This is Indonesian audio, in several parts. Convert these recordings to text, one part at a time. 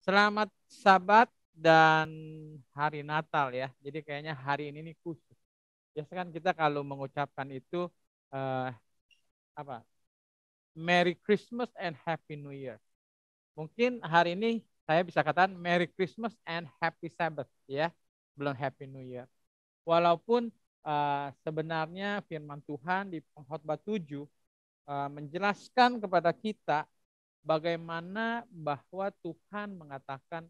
Selamat Sabat dan hari Natal ya. Jadi kayaknya hari ini nih khusus. Biasanya kan kita kalau mengucapkan itu eh, apa? Merry Christmas and Happy New Year. Mungkin hari ini saya bisa katakan Merry Christmas and Happy Sabbath ya. Belum Happy New Year. Walaupun sebenarnya firman Tuhan di Pengkhotbah 7 menjelaskan kepada kita bagaimana bahwa Tuhan mengatakan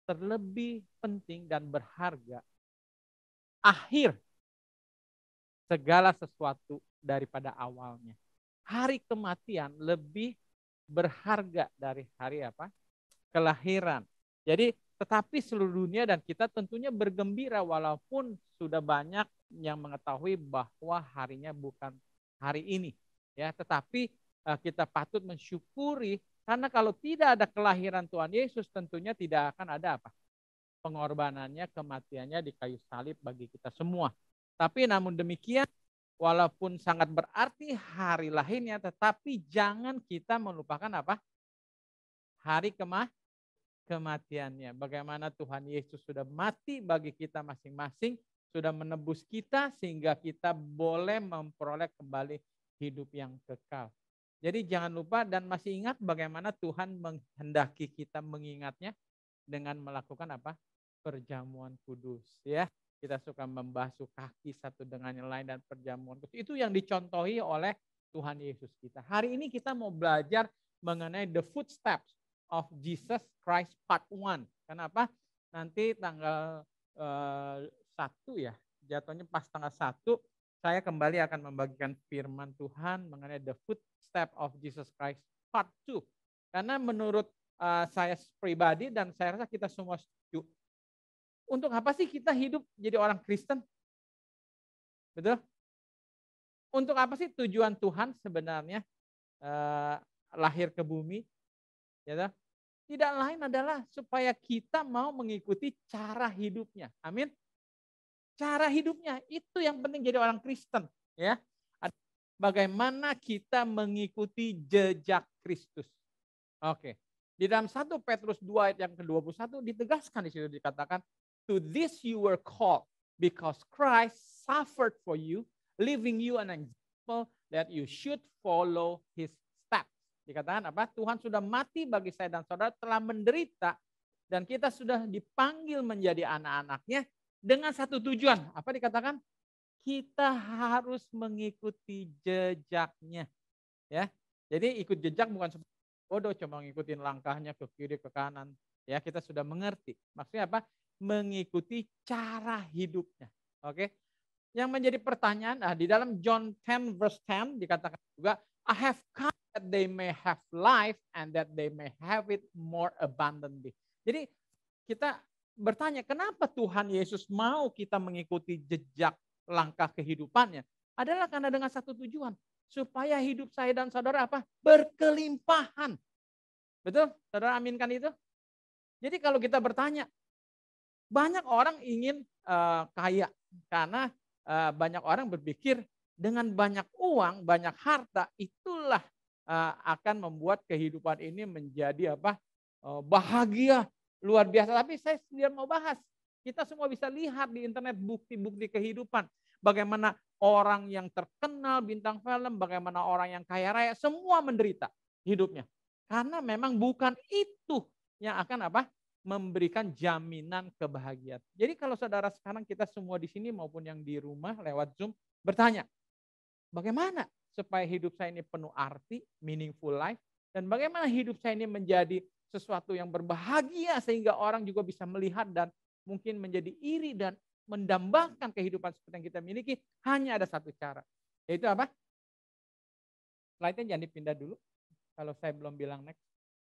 terlebih penting dan berharga akhir segala sesuatu daripada awalnya. Hari kematian lebih berharga dari hari apa? Kelahiran. Jadi tetapi seluruh dunia dan kita tentunya bergembira walaupun sudah banyak yang mengetahui bahwa harinya bukan hari ini. Ya, tetapi kita patut mensyukuri karena kalau tidak ada kelahiran Tuhan Yesus tentunya tidak akan ada apa? Pengorbanannya, kematiannya di kayu salib bagi kita semua. Tapi namun demikian, walaupun sangat berarti hari lahirnya, tetapi jangan kita melupakan apa? Hari kematiannya. Bagaimana Tuhan Yesus sudah mati bagi kita masing-masing, sudah menebus kita sehingga kita boleh memperoleh kembali hidup yang kekal. Jadi jangan lupa dan masih ingat bagaimana Tuhan menghendaki kita mengingatnya dengan melakukan apa? Perjamuan kudus ya. Kita suka membasuh kaki satu dengan yang lain dan perjamuan kudus. Itu yang dicontohi oleh Tuhan Yesus kita. Hari ini kita mau belajar mengenai the footsteps of Jesus Christ part 1. Kenapa? Nanti tanggal 1 ya, jatuhnya pas tanggal 1 saya kembali akan membagikan firman Tuhan mengenai the footstep of Jesus Christ part 2. Karena menurut saya pribadi dan saya rasa kita semua setuju. Untuk apa sih kita hidup jadi orang Kristen? Betul? Untuk apa sih tujuan Tuhan sebenarnya lahir ke bumi? Ya, tidak lain adalah supaya kita mau mengikuti cara hidupnya. Amin. Cara hidupnya itu yang penting jadi orang Kristen. Ya, bagaimana kita mengikuti jejak Kristus. Oke. Di dalam 1 Petrus 2 ayat yang ke-21 ditegaskan di situ dikatakan, to this you were called because Christ suffered for you, leaving you an example that you should follow his steps. Dikatakan apa? Tuhan sudah mati bagi saya dan saudara, telah menderita, dan kita sudah dipanggil menjadi anak-anaknya dengan satu tujuan. Apa dikatakan? Kita harus mengikuti jejaknya. Ya, jadi ikut jejak bukan bodoh cuma ngikutin langkahnya ke kiri ke kanan. Ya, kita sudah mengerti. Maksudnya apa? Mengikuti cara hidupnya. Oke. Yang menjadi pertanyaan, di dalam John 10 verse 10 dikatakan juga, I have come that they may have life and that they may have it more abundantly. Jadi kita bertanya, kenapa Tuhan Yesus mau kita mengikuti jejak langkah kehidupannya? Adalah karena dengan satu tujuan, supaya hidup saya dan saudara apa? Berkelimpahan. Betul? Saudara aminkan itu? Jadi kalau kita bertanya, banyak orang ingin kaya karena banyak orang berpikir dengan banyak uang, banyak harta itulah akan membuat kehidupan ini menjadi apa? Bahagia, luar biasa. Tapi saya sendiri mau bahas. Kita semua bisa lihat di internet bukti-bukti kehidupan. Bagaimana orang yang terkenal bintang film, bagaimana orang yang kaya raya, semua menderita hidupnya. Karena memang bukan itu yang akan apa? Memberikan jaminan kebahagiaan. Jadi kalau saudara sekarang kita semua di sini maupun yang di rumah lewat Zoom bertanya, bagaimana supaya hidup saya ini penuh arti, meaningful life, dan bagaimana hidup saya ini menjadi sesuatu yang berbahagia sehingga orang juga bisa melihat dan mungkin menjadi iri dan mendambakan kehidupan seperti yang kita miliki, hanya ada satu cara. Yaitu apa? Slide-nya jangan dipindah dulu kalau saya belum bilang next.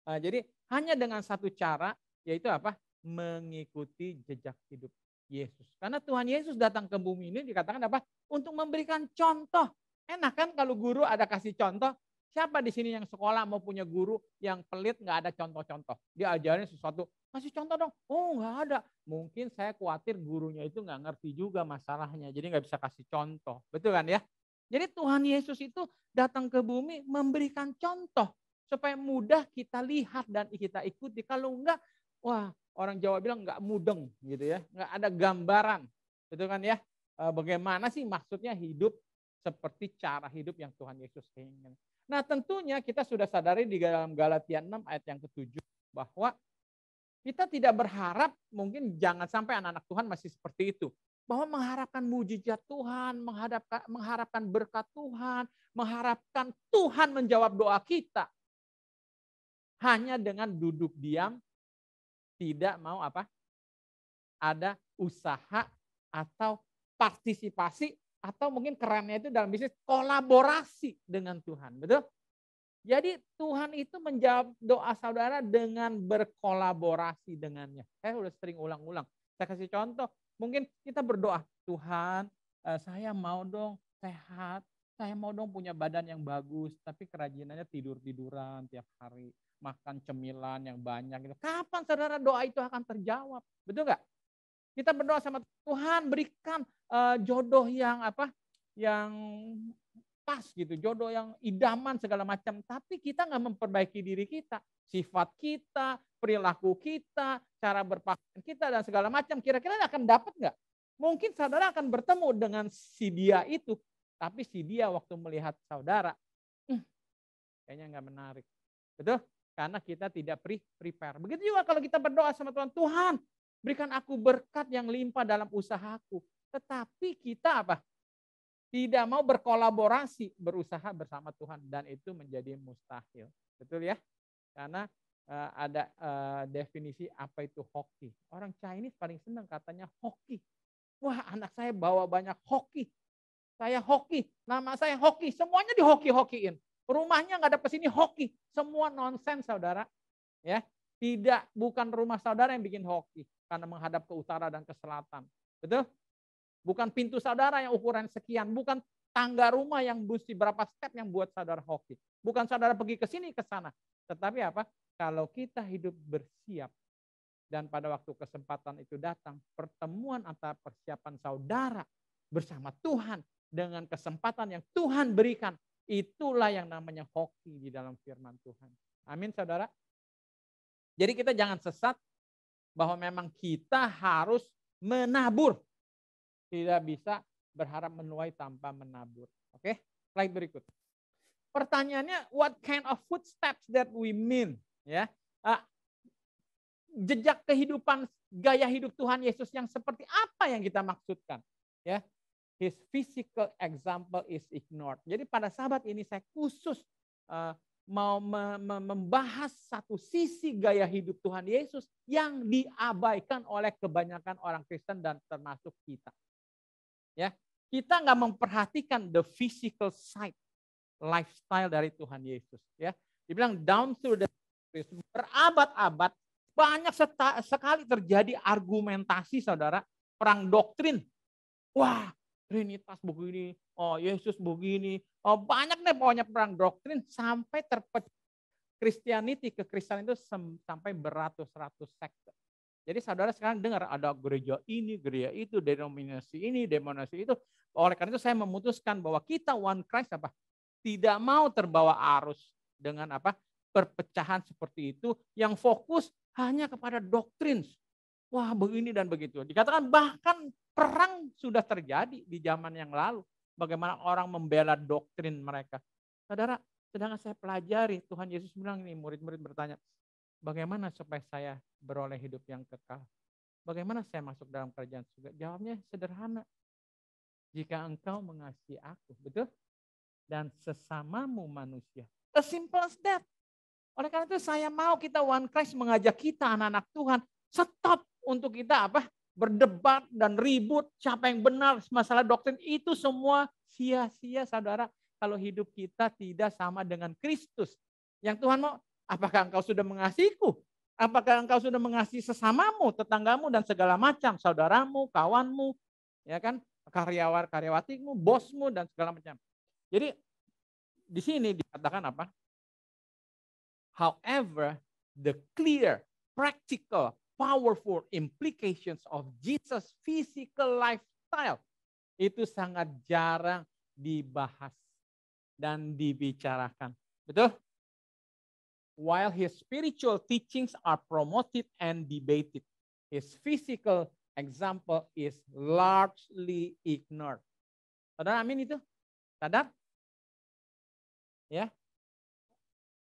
Jadi hanya dengan satu cara, yaitu apa? Mengikuti jejak hidup Yesus. Karena Tuhan Yesus datang ke bumi ini dikatakan apa? Untuk memberikan contoh. Enak kan kalau guru ada kasih contoh? Siapa di sini yang sekolah mau punya guru yang pelit nggak ada contoh-contoh? Dia ajarin sesuatu, kasih contoh dong. Oh nggak ada. Mungkin saya khawatir gurunya itu nggak ngerti juga masalahnya. Jadi nggak bisa kasih contoh. Betul kan ya? Jadi Tuhan Yesus itu datang ke bumi memberikan contoh. Supaya mudah kita lihat dan kita ikuti. Kalau enggak, Wah, orang Jawa bilang nggak mudeng gitu ya, nggak ada gambaran, gitu kan ya. Bagaimana sih maksudnya hidup seperti cara hidup yang Tuhan Yesus ingin. Nah tentunya kita sudah sadari di dalam Galatia 6 ayat yang ke-7 bahwa kita tidak berharap, mungkin jangan sampai anak-anak Tuhan masih seperti itu. Bahwa mengharapkan mujizat Tuhan, mengharapkan berkat Tuhan, mengharapkan Tuhan menjawab doa kita. Hanya dengan duduk diam, tidak mau apa? Ada usaha atau partisipasi, atau mungkin kerennya itu dalam bisnis kolaborasi dengan Tuhan. Betul? Jadi Tuhan itu menjawab doa saudara dengan berkolaborasi dengannya. Saya sudah sering ulang-ulang. Saya kasih contoh, mungkin kita berdoa, Tuhan saya mau dong sehat, saya mau dong punya badan yang bagus, tapi kerajinannya tidur-tiduran tiap hari, makan cemilan yang banyak gitu. Kapan saudara doa itu akan terjawab? Betul nggak? Kita berdoa sama Tuhan, berikan jodoh yang apa? Yang pas gitu, jodoh yang idaman segala macam, tapi kita nggak memperbaiki diri kita, sifat kita, perilaku kita, cara berpakaian kita dan segala macam, kira-kira akan dapat nggak? Mungkin saudara akan bertemu dengan si dia itu, tapi si dia waktu melihat saudara, kayaknya nggak menarik, betul? Karena kita tidak prepare. Begitu juga kalau kita berdoa sama Tuhan, Tuhan berikan aku berkat yang limpah dalam usahaku, tetapi kita apa? Tidak mau berkolaborasi, berusaha bersama Tuhan, dan itu menjadi mustahil. Betul ya? Karena ada definisi apa itu hoki. Orang Chinese paling senang katanya hoki. Wah, anak saya bawa banyak hoki. Saya hoki, nama saya hoki, semuanya dihoki-hokiin. Rumahnya nggak ada kesini hoki, semua nonsens saudara. Ya, bukan rumah saudara yang bikin hoki karena menghadap ke utara dan ke selatan. Betul? Bukan pintu saudara yang ukuran sekian, bukan tangga rumah yang mesti berapa step yang buat saudara hoki. Bukan saudara pergi ke sini ke sana. Tetapi apa? Kalau kita hidup bersiap dan pada waktu kesempatan itu datang, pertemuan antara persiapan saudara bersama Tuhan dengan kesempatan yang Tuhan berikan, itulah yang namanya hoki di dalam firman Tuhan. Amin saudara. Jadi kita jangan sesat bahwa memang kita harus menabur. Tidak bisa berharap menuai tanpa menabur. Oke, slide berikut. Pertanyaannya, what kind of footsteps that we mean? Ya, jejak kehidupan, gaya hidup Tuhan Yesus yang seperti apa yang kita maksudkan? Ya, his physical example is ignored. Jadi pada sahabat ini saya khusus mau membahas satu sisi gaya hidup Tuhan Yesus yang diabaikan oleh kebanyakan orang Kristen dan termasuk kita. Ya, kita nggak memperhatikan the physical side lifestyle dari Tuhan Yesus. Ya, dibilang down through the berabad-abad banyak sekali terjadi argumentasi saudara, perang doktrin. Wah, Trinitas begini, oh Yesus begini, oh banyak deh pokoknya perang doktrin sampai terpecah Christianity, kekristenan itu sampai beratus-ratus sekte. Jadi saudara sekarang dengar ada gereja ini, gereja itu, denominasi ini, denominasi itu. Oleh karena itu saya memutuskan bahwa kita One Christ apa? Tidak mau terbawa arus dengan apa? Perpecahan seperti itu yang fokus hanya kepada doktrin. Wah, begini dan begitu. Dikatakan bahkan perang sudah terjadi di zaman yang lalu. Bagaimana orang membela doktrin mereka. Saudara, sedangkan saya pelajari, Tuhan Yesus bilang ini, murid-murid bertanya, bagaimana supaya saya beroleh hidup yang kekal? Bagaimana saya masuk dalam kerajaan surga? Jawabnya sederhana. Jika engkau mengasihi aku, betul? Dan sesamamu manusia. As simple as that. Oleh karena itu saya mau kita One Christ mengajak kita anak-anak Tuhan. Stop untuk kita apa? Berdebat dan ribut. Siapa yang benar masalah doktrin. Itu semua sia-sia saudara. Kalau hidup kita tidak sama dengan Kristus. Yang Tuhan mau, apakah engkau sudah mengasihiku? Apakah engkau sudah mengasihi sesamamu, tetanggamu, dan segala macam, saudaramu, kawanmu, ya kan, karyawatimu, bosmu, dan segala macam. Jadi di sini dikatakan apa? However, the clear, practical, powerful implications of Jesus' physical lifestyle itu sangat jarang dibahas dan dibicarakan. Betul? while his spiritual teachings are promoted and debated. His physical example is largely ignored. Saudara amin itu? Sadar? Ya.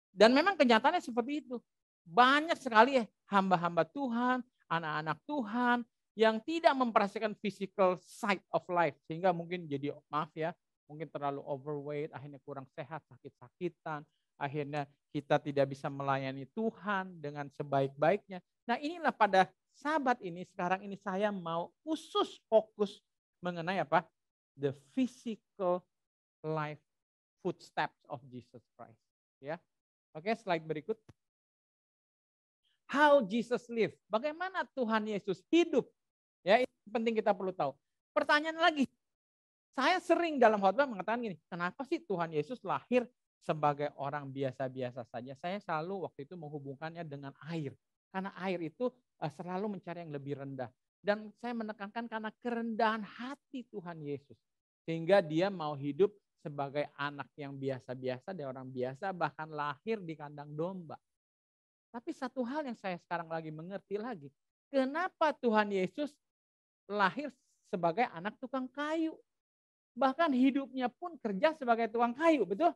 Dan memang kenyataannya seperti itu. Banyak sekali hamba-hamba Tuhan, anak-anak Tuhan yang tidak memperhatikan physical side of life. Sehingga mungkin jadi, maaf ya, mungkin terlalu overweight, akhirnya kurang sehat, sakit-sakitan. Akhirnya kita tidak bisa melayani Tuhan dengan sebaik-baiknya. Nah inilah pada sahabat ini, sekarang ini saya mau khusus fokus mengenai apa? The physical life footsteps of Jesus Christ. Ya, oke, slide berikut. How Jesus lived. Bagaimana Tuhan Yesus hidup? Ya, itu penting kita perlu tahu. Pertanyaan lagi. Saya sering dalam khotbah mengatakan gini, kenapa sih Tuhan Yesus lahir sebagai orang biasa-biasa saja? Saya selalu waktu itu menghubungkannya dengan air. Karena air itu selalu mencari yang lebih rendah. Dan saya menekankan karena kerendahan hati Tuhan Yesus. Sehingga dia mau hidup sebagai anak yang biasa-biasa, dia orang biasa, bahkan lahir di kandang domba. Tapi satu hal yang saya sekarang lagi mengerti lagi, kenapa Tuhan Yesus lahir sebagai anak tukang kayu? Bahkan hidupnya pun kerja sebagai tukang kayu, betul?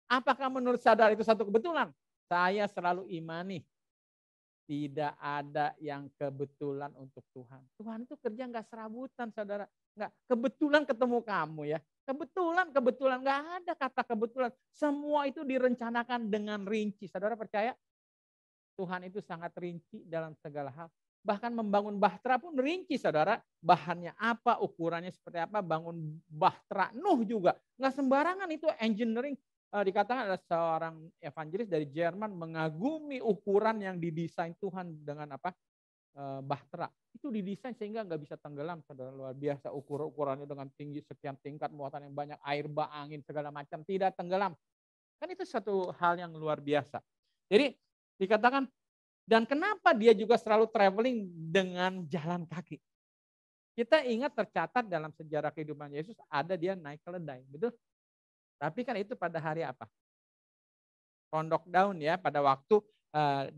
Apakah menurut saudara itu satu kebetulan? Saya selalu imani, tidak ada yang kebetulan untuk Tuhan. Tuhan itu kerja nggak serabutan, saudara. Nggak kebetulan ketemu kamu ya. Kebetulan, nggak ada kata kebetulan. Semua itu direncanakan dengan rinci. Saudara percaya? Tuhan itu sangat rinci dalam segala hal. Bahkan membangun bahtera pun rinci, saudara. Bahannya apa, ukurannya seperti apa, bangun bahtera. Nuh juga. Nggak sembarangan itu engineering. Dikatakan ada seorang evangelis dari Jerman mengagumi ukuran yang didesain Tuhan dengan apa? Bahtera. Itu didesain sehingga nggak bisa tenggelam, saudara. Luar biasa ukurannya dengan tinggi sekian tingkat, muatan yang banyak, air, angin, segala macam. Tidak tenggelam. Kan itu satu hal yang luar biasa. Jadi dikatakan, dan kenapa dia juga selalu traveling dengan jalan kaki? Kita ingat tercatat dalam sejarah kehidupan Yesus ada dia naik keledai, betul? Tapi kan itu pada hari apa? Pondok daun ya, pada waktu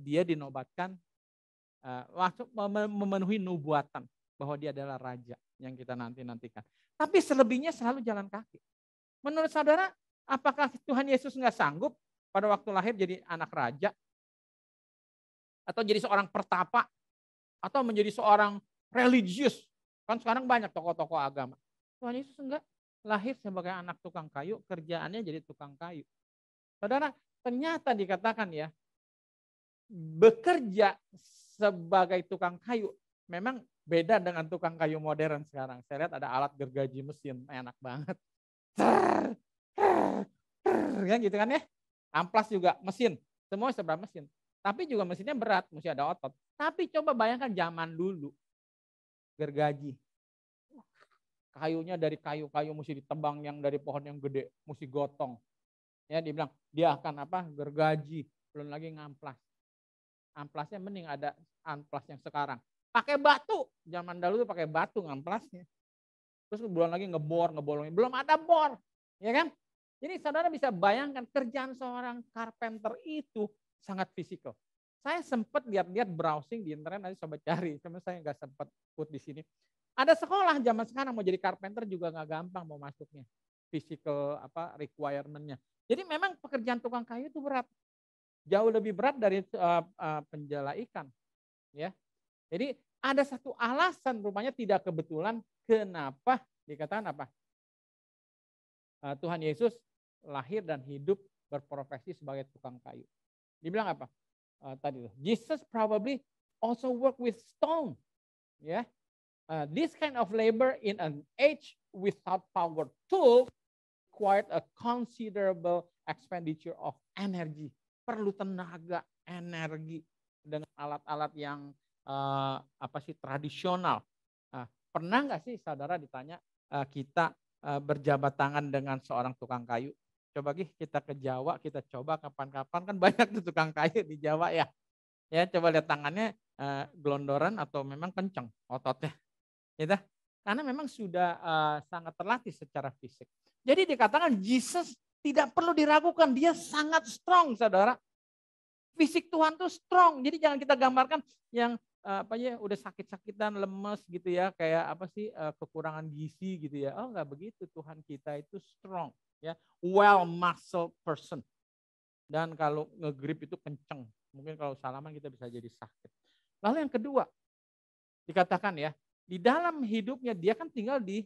dia dinobatkan, waktu memenuhi nubuatan bahwa dia adalah raja yang kita nantikan. Tapi selebihnya selalu jalan kaki. Menurut saudara, apakah Tuhan Yesus nggak sanggup pada waktu lahir jadi anak raja? Atau jadi seorang pertapa, atau menjadi seorang religius. Kan sekarang banyak tokoh-tokoh agama. Tuhan Yesus enggak, lahir sebagai anak tukang kayu, kerjaannya jadi tukang kayu. Saudara, ternyata dikatakan ya, bekerja sebagai tukang kayu memang beda dengan tukang kayu modern sekarang. Saya lihat ada alat gergaji mesin, enak banget. Kan gitu kan ya. Amplas juga mesin, semua serba mesin. Tapi juga mesinnya berat, mesti ada otot. Tapi coba bayangkan zaman dulu, gergaji. Kayunya dari kayu-kayu mesti ditebang yang dari pohon yang gede, mesti gotong. Ya dibilang, dia akan apa? Gergaji, belum lagi ngamplas. Amplasnya mending ada amplas yang sekarang. Pakai batu, zaman dulu tuh pakai batu ngamplasnya. Terus belum lagi ngebolongin, belum ada bor. Ya kan? Jadi saudara bisa bayangkan kerjaan seorang carpenter itu sangat fisikal. Saya sempat lihat-lihat browsing di internet, nanti coba cari, cuma saya nggak sempat put di sini. Ada sekolah zaman sekarang mau jadi carpenter juga nggak gampang mau masuknya, physical apa requirement-nya. Jadi memang pekerjaan tukang kayu itu berat, jauh lebih berat dari penjala ikan, ya. Jadi ada satu alasan rupanya tidak kebetulan kenapa dikatakan apa? Tuhan Yesus lahir dan hidup berprofesi sebagai tukang kayu. Dibilang apa? Tadi Jesus probably also work with stone. Ya, this kind of labor in an age without power tool required a considerable expenditure of energy. Perlu tenaga, energi dengan alat-alat yang tradisional. Pernah nggak sih saudara ditanya kita berjabat tangan dengan seorang tukang kayu? Coba kita ke Jawa, kita coba kapan-kapan, kan banyak tuh tukang kayu di Jawa ya. Ya coba lihat tangannya gelondoran atau memang kencang ototnya. Gitu. Karena memang sudah sangat terlatih secara fisik. Jadi dikatakan Jesus tidak perlu diragukan, dia sangat strong saudara. Fisik Tuhan tuh strong. Jadi jangan kita gambarkan yang udah sakit-sakitan, lemes gitu ya, kayak kekurangan gizi gitu ya. Oh, enggak begitu. Tuhan kita itu strong ya, well muscle person. Dan kalau ngegrip itu kenceng. Mungkin kalau salaman kita bisa jadi sakit. Lalu yang kedua, dikatakan ya, di dalam hidupnya dia kan tinggal di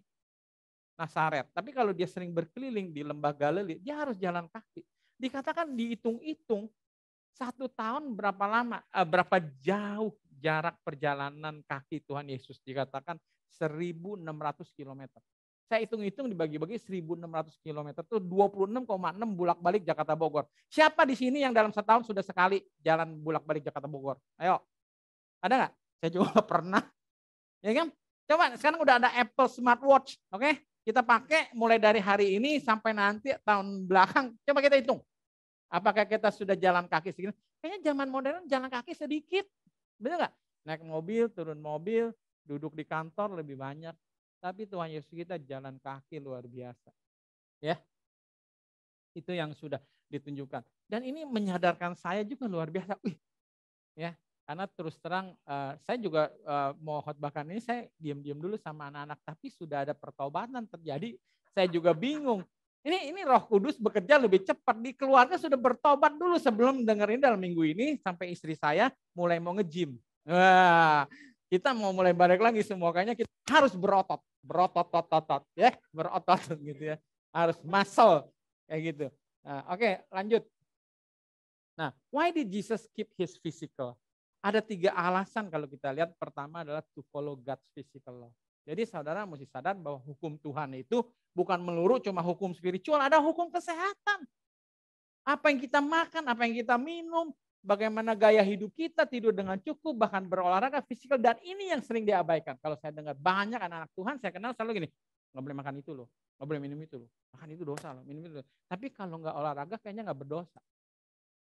Nazaret. Tapi kalau dia sering berkeliling di lembah Galili, dia harus jalan kaki. Dikatakan dihitung-hitung 1 tahun berapa jauh jarak perjalanan kaki Tuhan Yesus. Dikatakan 1.600 kilometer. Saya hitung-hitung dibagi-bagi 1.600 kilometer itu 26,6 bolak-balik Jakarta Bogor. Siapa di sini yang dalam setahun sudah sekali jalan bolak-balik Jakarta Bogor? Ayo, ada nggak? Saya juga nggak pernah. Ya kan? Coba sekarang udah ada Apple Smartwatch, oke? Kita pakai mulai dari hari ini sampai nanti tahun belakang. Coba kita hitung. Apakah kita sudah jalan kaki segini? Kayaknya zaman modern jalan kaki sedikit. Benar nggak? Naik mobil, turun mobil, duduk di kantor lebih banyak. Tapi Tuhan Yesus kita jalan kaki luar biasa. Ya, itu yang sudah ditunjukkan. Dan ini menyadarkan saya juga luar biasa. Ya, karena terus terang saya juga mau khotbahkan ini, saya diam-diam dulu sama anak-anak. Tapi sudah ada pertobatan terjadi. Saya juga bingung. Ini Roh Kudus bekerja lebih cepat. Di keluarga sudah bertobat dulu sebelum dengerin dalam minggu ini. Sampai istri saya mulai mau nge-gym. Wah, kita mau mulai balik lagi semua. Kayaknya kita harus berotot. Berotot-otot. Ya, berotot gitu ya. Harus muscle. Kayak gitu. Nah, oke, lanjut. Nah, why did Jesus keep his physical? Ada 3 alasan kalau kita lihat. Pertama adalah to follow God's physical law. Jadi saudara mesti sadar bahwa hukum Tuhan itu bukan melulu cuma hukum spiritual, ada hukum kesehatan. Apa yang kita makan, apa yang kita minum, bagaimana gaya hidup kita, tidur dengan cukup, bahkan berolahraga fisikal. Dan ini yang sering diabaikan. Kalau saya dengar banyak anak-anak Tuhan, saya kenal selalu gini, nggak boleh makan itu loh, nggak boleh minum itu loh. Makan itu dosa loh, minum itu loh. Tapi kalau nggak olahraga kayaknya nggak berdosa.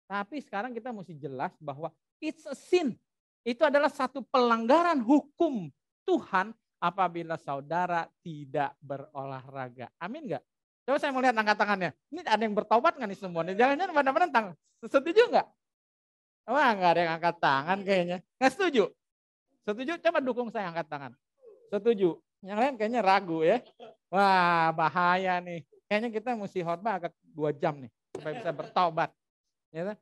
Tapi sekarang kita mesti jelas bahwa it's a sin. Itu adalah satu pelanggaran hukum Tuhan apabila saudara tidak berolahraga. Amin enggak? Coba saya mau lihat angkat tangannya. Ini ada yang bertobat nggak nih semuanya? Jangan-jangan pada menentang. Setuju enggak? Wah, enggak ada yang angkat tangan kayaknya. Enggak setuju? Setuju? Coba dukung saya angkat tangan. Setuju. Yang lain kayaknya ragu ya. Wah, bahaya nih. Kayaknya kita mesti khotbah agak 2 jam nih. Supaya bisa bertobat. Ya,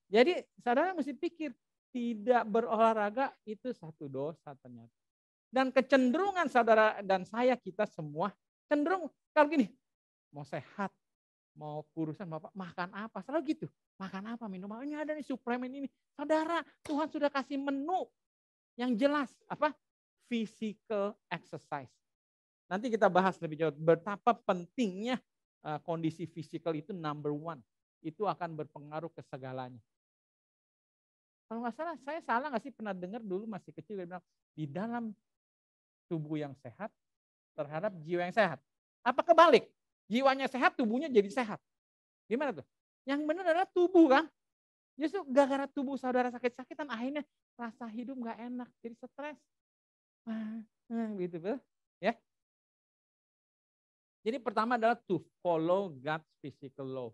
jadi saudara mesti pikir. Tidak berolahraga itu satu dosa ternyata. Dan kecenderungan saudara dan saya, kita semua cenderung kalau gini, mau sehat, mau kurusan, mau apa, makan apa, selalu gitu. Makan apa, minum apa, ini ada nih suplemen ini. Saudara, Tuhan sudah kasih menu yang jelas, apa? Physical exercise. Nanti kita bahas lebih jauh betapa pentingnya kondisi fisikal itu number 1. Itu akan berpengaruh ke segalanya. Kalau nggak salah, saya salah nggak sih pernah dengar dulu masih kecil dia bilang di dalam tubuh yang sehat terhadap jiwa yang sehat. Apa kebalik? Jiwanya sehat, tubuhnya jadi sehat. Gimana tuh? Yang benar adalah tubuh kan? Justru gara-gara tubuh saudara sakit-sakitan akhirnya rasa hidup nggak enak, jadi stres. Gitu tuh, ya. Jadi pertama adalah to follow God's physical law.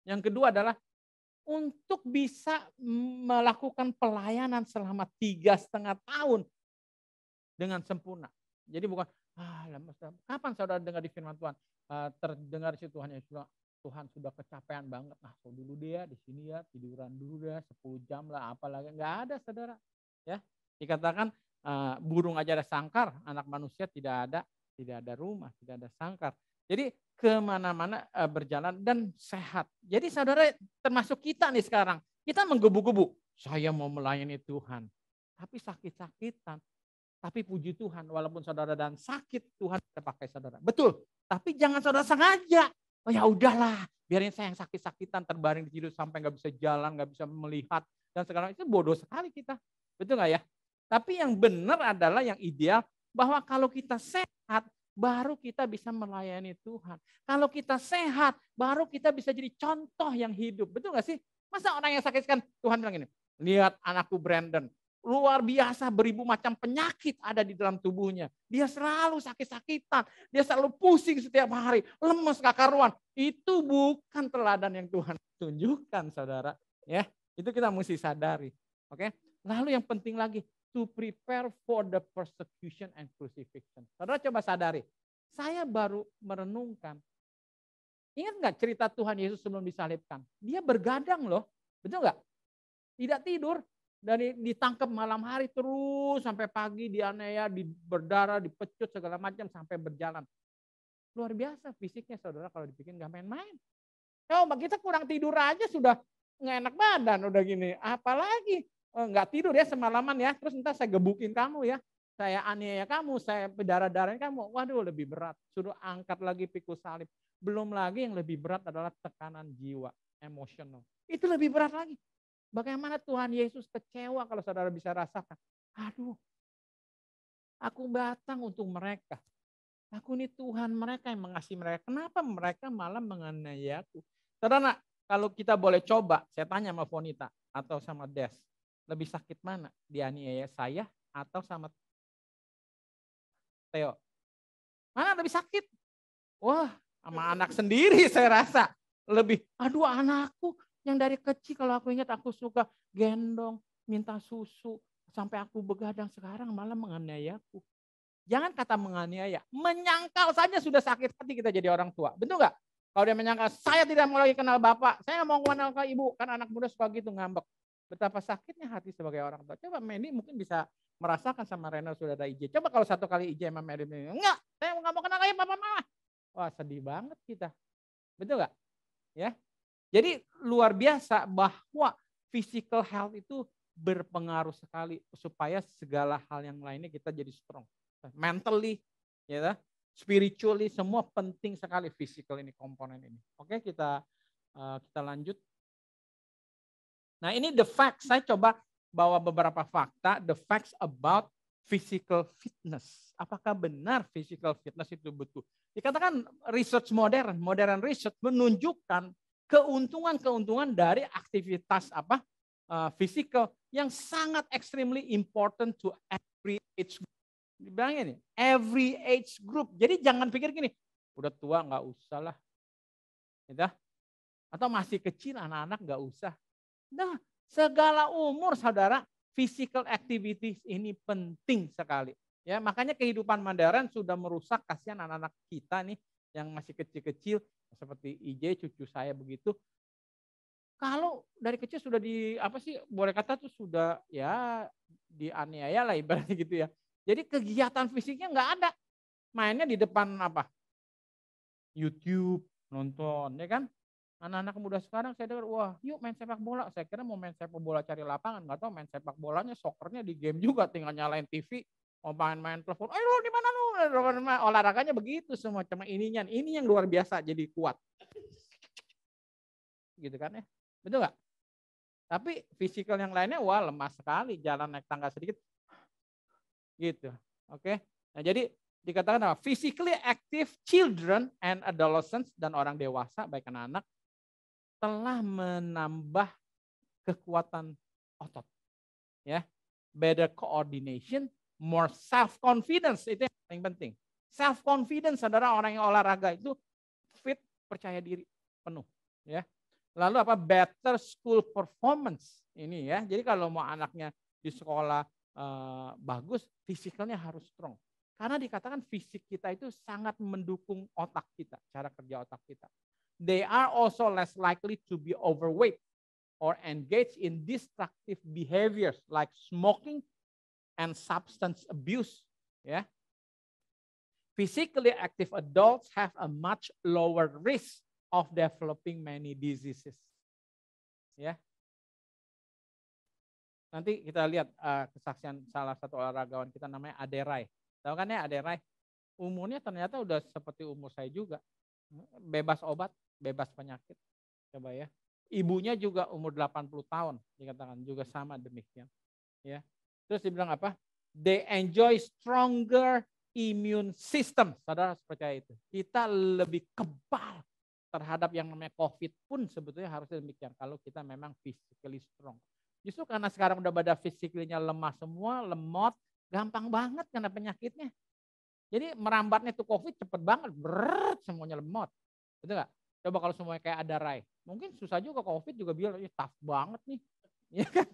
Yang kedua adalah untuk bisa melakukan pelayanan selama 3,5 tahun dengan sempurna. Jadi bukan, kapan saudara dengar di firman Tuhan, terdengar si Tuhan Yesus bilang, Tuhan sudah kecapean banget, so dulu dia di sini ya, tiduran dulu ya, 10 jam lah, apalagi, nggak ada saudara. Ya, dikatakan burung aja ada sangkar, anak manusia tidak ada rumah, tidak ada sangkar. Jadi kemana-mana berjalan dan sehat. Jadi saudara termasuk kita nih sekarang, kita menggebu-gebu. Saya mau melayani Tuhan, tapi sakit-sakitan. Tapi puji Tuhan, walaupun saudara dan sakit, Tuhan bisa pakai saudara. Betul, tapi jangan saudara sengaja. Oh ya udahlah, biarin saya yang sakit-sakitan terbaring di tidur sampai nggak bisa jalan, nggak bisa melihat dan segala itu bodoh sekali kita. Betul nggak ya? Tapi yang benar adalah yang ideal bahwa kalau kita sehat, baru kita bisa melayani Tuhan. Kalau kita sehat, baru kita bisa jadi contoh yang hidup. Betul gak sih? Masa orang yang sakit kan Tuhan bilang gini, lihat anakku Brandon, luar biasa beribu macam penyakit ada di dalam tubuhnya. Dia selalu sakit-sakitan, dia selalu pusing setiap hari, lemes gak karuan. Itu bukan teladan yang Tuhan tunjukkan saudara. Ya, Itu kita mesti sadari. Oke. Lalu yang penting lagi, to prepare for the persecution and crucifixion. Saudara coba sadari, saya baru merenungkan. Ingat nggak cerita Tuhan Yesus sebelum disalibkan? Dia bergadang loh, betul nggak? Tidak tidur, dari ditangkap malam hari terus sampai pagi, dianiaya, berdarah, dipecut segala macam sampai berjalan. Luar biasa fisiknya saudara kalau dipikir nggak main-main. Coba kita kurang tidur aja sudah nggak enak badan udah gini. Apalagi nggak tidur ya semalaman ya. Terus entar saya gebukin kamu ya. Saya aniaya kamu, saya berdarah-darahin kamu. Waduh lebih berat. Suruh angkat lagi pikul salib. Belum lagi yang lebih berat adalah tekanan jiwa, emosional. Itu lebih berat lagi. Bagaimana Tuhan Yesus kecewa kalau saudara bisa rasakan. Aduh, aku datang untuk mereka. Aku ini Tuhan mereka yang mengasihi mereka. Kenapa mereka malah menganiaya aku? Saudara, kalau kita boleh coba, saya tanya sama Fonita atau sama Des, lebih sakit mana? Dianiaya saya atau sama Theo? Mana lebih sakit? Wah, sama anak sendiri saya rasa. Lebih, aduh anakku yang dari kecil kalau aku ingat aku suka gendong, minta susu, sampai aku begadang sekarang malah menganiaya aku. Jangan kata menganiaya, menyangkal saja sudah sakit hati kita jadi orang tua. Betul nggak? Kalau dia menyangkal, saya tidak mau lagi kenal bapak, saya mau kenal ke ibu. Kan anak muda suka gitu ngambek. Betapa sakitnya hati sebagai orang tua. Coba Mandy mungkin bisa merasakan sama Rena sudah ada IJ. Coba kalau satu kali IJ sama Mandy, enggak, saya nggak mau kenal lagi papa mama. Wah sedih banget kita. Betul nggak? Ya. Jadi luar biasa bahwa physical health itu berpengaruh sekali supaya segala hal yang lainnya kita jadi strong. Mentally, ya, spiritually, semua penting sekali physical ini komponen ini. Oke, kita lanjut. Nah ini the facts. Saya coba bawa beberapa fakta, the facts about physical fitness. Apakah benar physical fitness itu betul? Dikatakan research modern research menunjukkan keuntungan dari aktivitas physical yang sangat extremely important to every age group. Dibilangnya nih, every age group. Jadi jangan pikir gini, udah tua nggak usah lah. Gitu? Atau masih kecil anak-anak nggak usah. Nah, segala umur saudara, physical activities ini penting sekali. Ya, makanya kehidupan modern sudah merusak kasihan anak-anak kita nih yang masih kecil-kecil seperti IJ cucu saya begitu. Kalau dari kecil sudah boleh kata tuh sudah ya dianiaya lah ibaratnya gitu ya. Jadi kegiatan fisiknya nggak ada. Mainnya di depan YouTube, nonton, ya kan? Anak-anak muda sekarang saya dengar, wah yuk main sepak bola. Saya kira mau main sepak bola cari lapangan. Nggak tahu main sepak bolanya, soccernya di game juga. Tinggal nyalain TV, mau main telepon. Ayo di mana lu? Olahraganya begitu semua. Cuma ini yang luar biasa jadi kuat. Gitu kan ya? Betul nggak? Tapi fisikal yang lainnya, wah lemah sekali. Jalan naik tangga sedikit, gitu. Oke. Nah, jadi dikatakan apa? Physically active children and adolescents dan orang dewasa baik anak-anak telah menambah kekuatan otot. Ya. Better coordination, more self confidence itu yang paling penting. Self confidence adalah orang yang olahraga itu fit, percaya diri penuh, ya. Lalu better school performance ini ya. Jadi kalau mau anaknya di sekolah bagus, fisikalnya harus strong. Karena dikatakan fisik kita itu sangat mendukung otak kita, cara kerja otak kita. They are also less likely to be overweight or engage in destructive behaviors like smoking and substance abuse. Ya. Physically active adults have a much lower risk of developing many diseases. Ya. Nanti kita lihat kesaksian salah satu olahragawan kita namanya Aderai. Tahu kan ya Aderai? Umurnya ternyata udah seperti umur saya juga. Bebas obat, bebas penyakit. Coba ya. Ibunya juga umur 80 tahun, dikatakan juga sama demikian. Ya. Terus dibilang apa? They enjoy stronger immune system. Saudara percaya itu. Kita lebih kebal terhadap yang namanya COVID pun sebetulnya harusnya demikian. Kalau kita memang physically strong. Justru karena sekarang udah pada fisiknya lemah semua, lemot, gampang banget kena penyakitnya. Jadi merambatnya tuh COVID cepet banget, berat semuanya lemot. Betul nggak? Coba kalau semuanya kayak ada Rai. Mungkin susah juga COVID juga bilang, tough banget nih. Ya kan?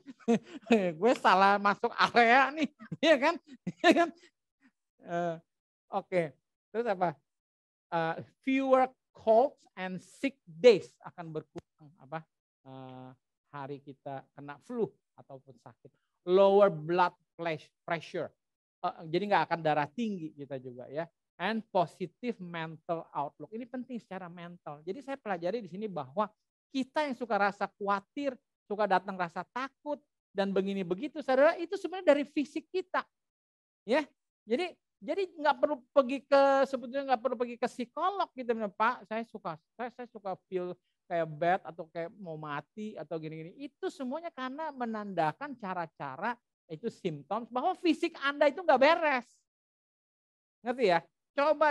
Gue salah masuk area nih, ya kan? Ya kan? Oke. Terus apa? Fewer colds and sick days akan berkurang apa? Hari kita kena flu ataupun sakit. Lower blood pressure. Jadi nggak akan darah tinggi kita juga ya. And positive mental outlook. Ini penting secara mental. Jadi saya pelajari di sini bahwa kita yang suka rasa khawatir, suka datang rasa takut dan begini begitu, saudara, itu sebenarnya dari fisik kita, ya. Jadi nggak perlu pergi ke sebetulnya nggak perlu pergi ke psikolog gitu, Pak. Saya suka feel kayak bad atau kayak mau mati atau gini-gini. Itu semuanya karena menandakan cara-cara itu simptom bahwa fisik Anda itu nggak beres. Ngerti ya?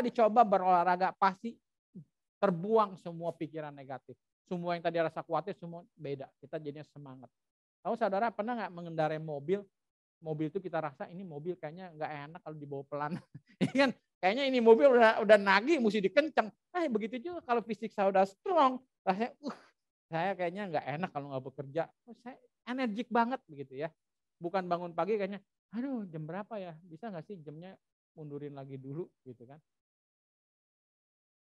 Dicoba berolahraga pasti terbuang semua pikiran negatif. Semua yang tadi rasa khawatir semua beda. Kita jadinya semangat. Tahu saudara pernah nggak mengendarai mobil? Mobil itu kita rasa ini mobil kayaknya nggak enak kalau dibawa pelan. Kan kayaknya ini mobil udah nagih mesti dikencang. Begitu juga kalau fisik saya udah strong, rasanya saya kayaknya nggak enak kalau nggak bekerja. Saya energik banget begitu ya. Bukan bangun pagi kayaknya, aduh jam berapa ya? Bisa nggak sih jamnya mundurin lagi dulu gitu kan.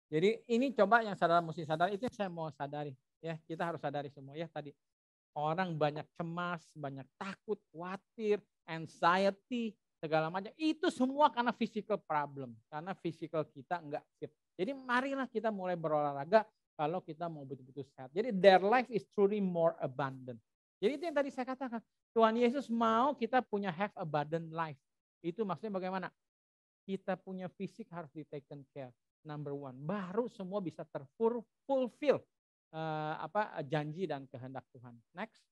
Jadi ini coba yang saudara mesti sadar, itu yang saya mau sadari. Ya, kita harus sadari semua ya tadi. Orang banyak cemas, banyak takut, khawatir, anxiety, segala macam. Itu semua karena physical problem. Karena physical kita enggak fit. Jadi marilah kita mulai berolahraga kalau kita mau betul-betul sehat. Jadi their life is truly more abundant. Jadi itu yang tadi saya katakan. Tuhan Yesus mau kita punya have abundant life. Itu maksudnya bagaimana? Kita punya fisik harus di taken care. Number one. Baru semua bisa terfulfill janji dan kehendak Tuhan. Next.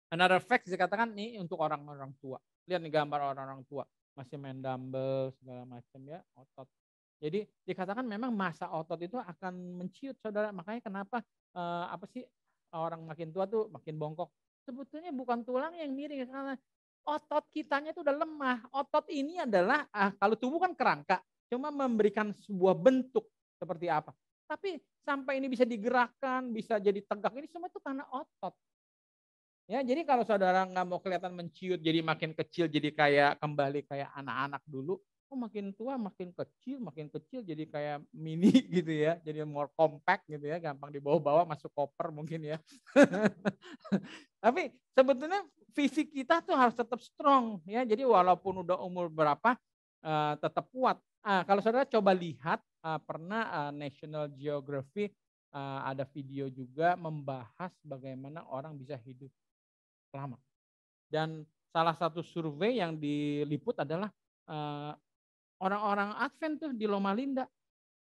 Another fact dikatakan nih untuk orang-orang tua. Lihat nih gambar orang-orang tua. Masih main dumbbell segala macam ya, otot. Jadi dikatakan memang masa otot itu akan menciut, saudara. Makanya kenapa orang makin tua tuh makin bongkok. Sebetulnya bukan tulang yang miring, karena otot kitanya itu udah lemah. Otot ini adalah kalau tubuh kan kerangka, cuma memberikan sebuah bentuk seperti apa. Tapi sampai ini bisa digerakkan, bisa jadi tegak, ini semua itu karena otot. Ya, jadi kalau saudara nggak mau kelihatan menciut, jadi makin kecil, jadi kembali kayak anak-anak dulu. Makin tua makin kecil jadi kayak mini gitu ya, jadi more compact gitu ya, gampang dibawa-bawa masuk koper mungkin ya. Tapi sebetulnya fisik kita tuh harus tetap strong ya, jadi walaupun udah umur berapa tetap kuat. Kalau saudara coba lihat pernah National Geographic ada video juga membahas bagaimana orang bisa hidup lama. Dan salah satu survei yang diliput adalah orang-orang Advent tuh di Loma Linda.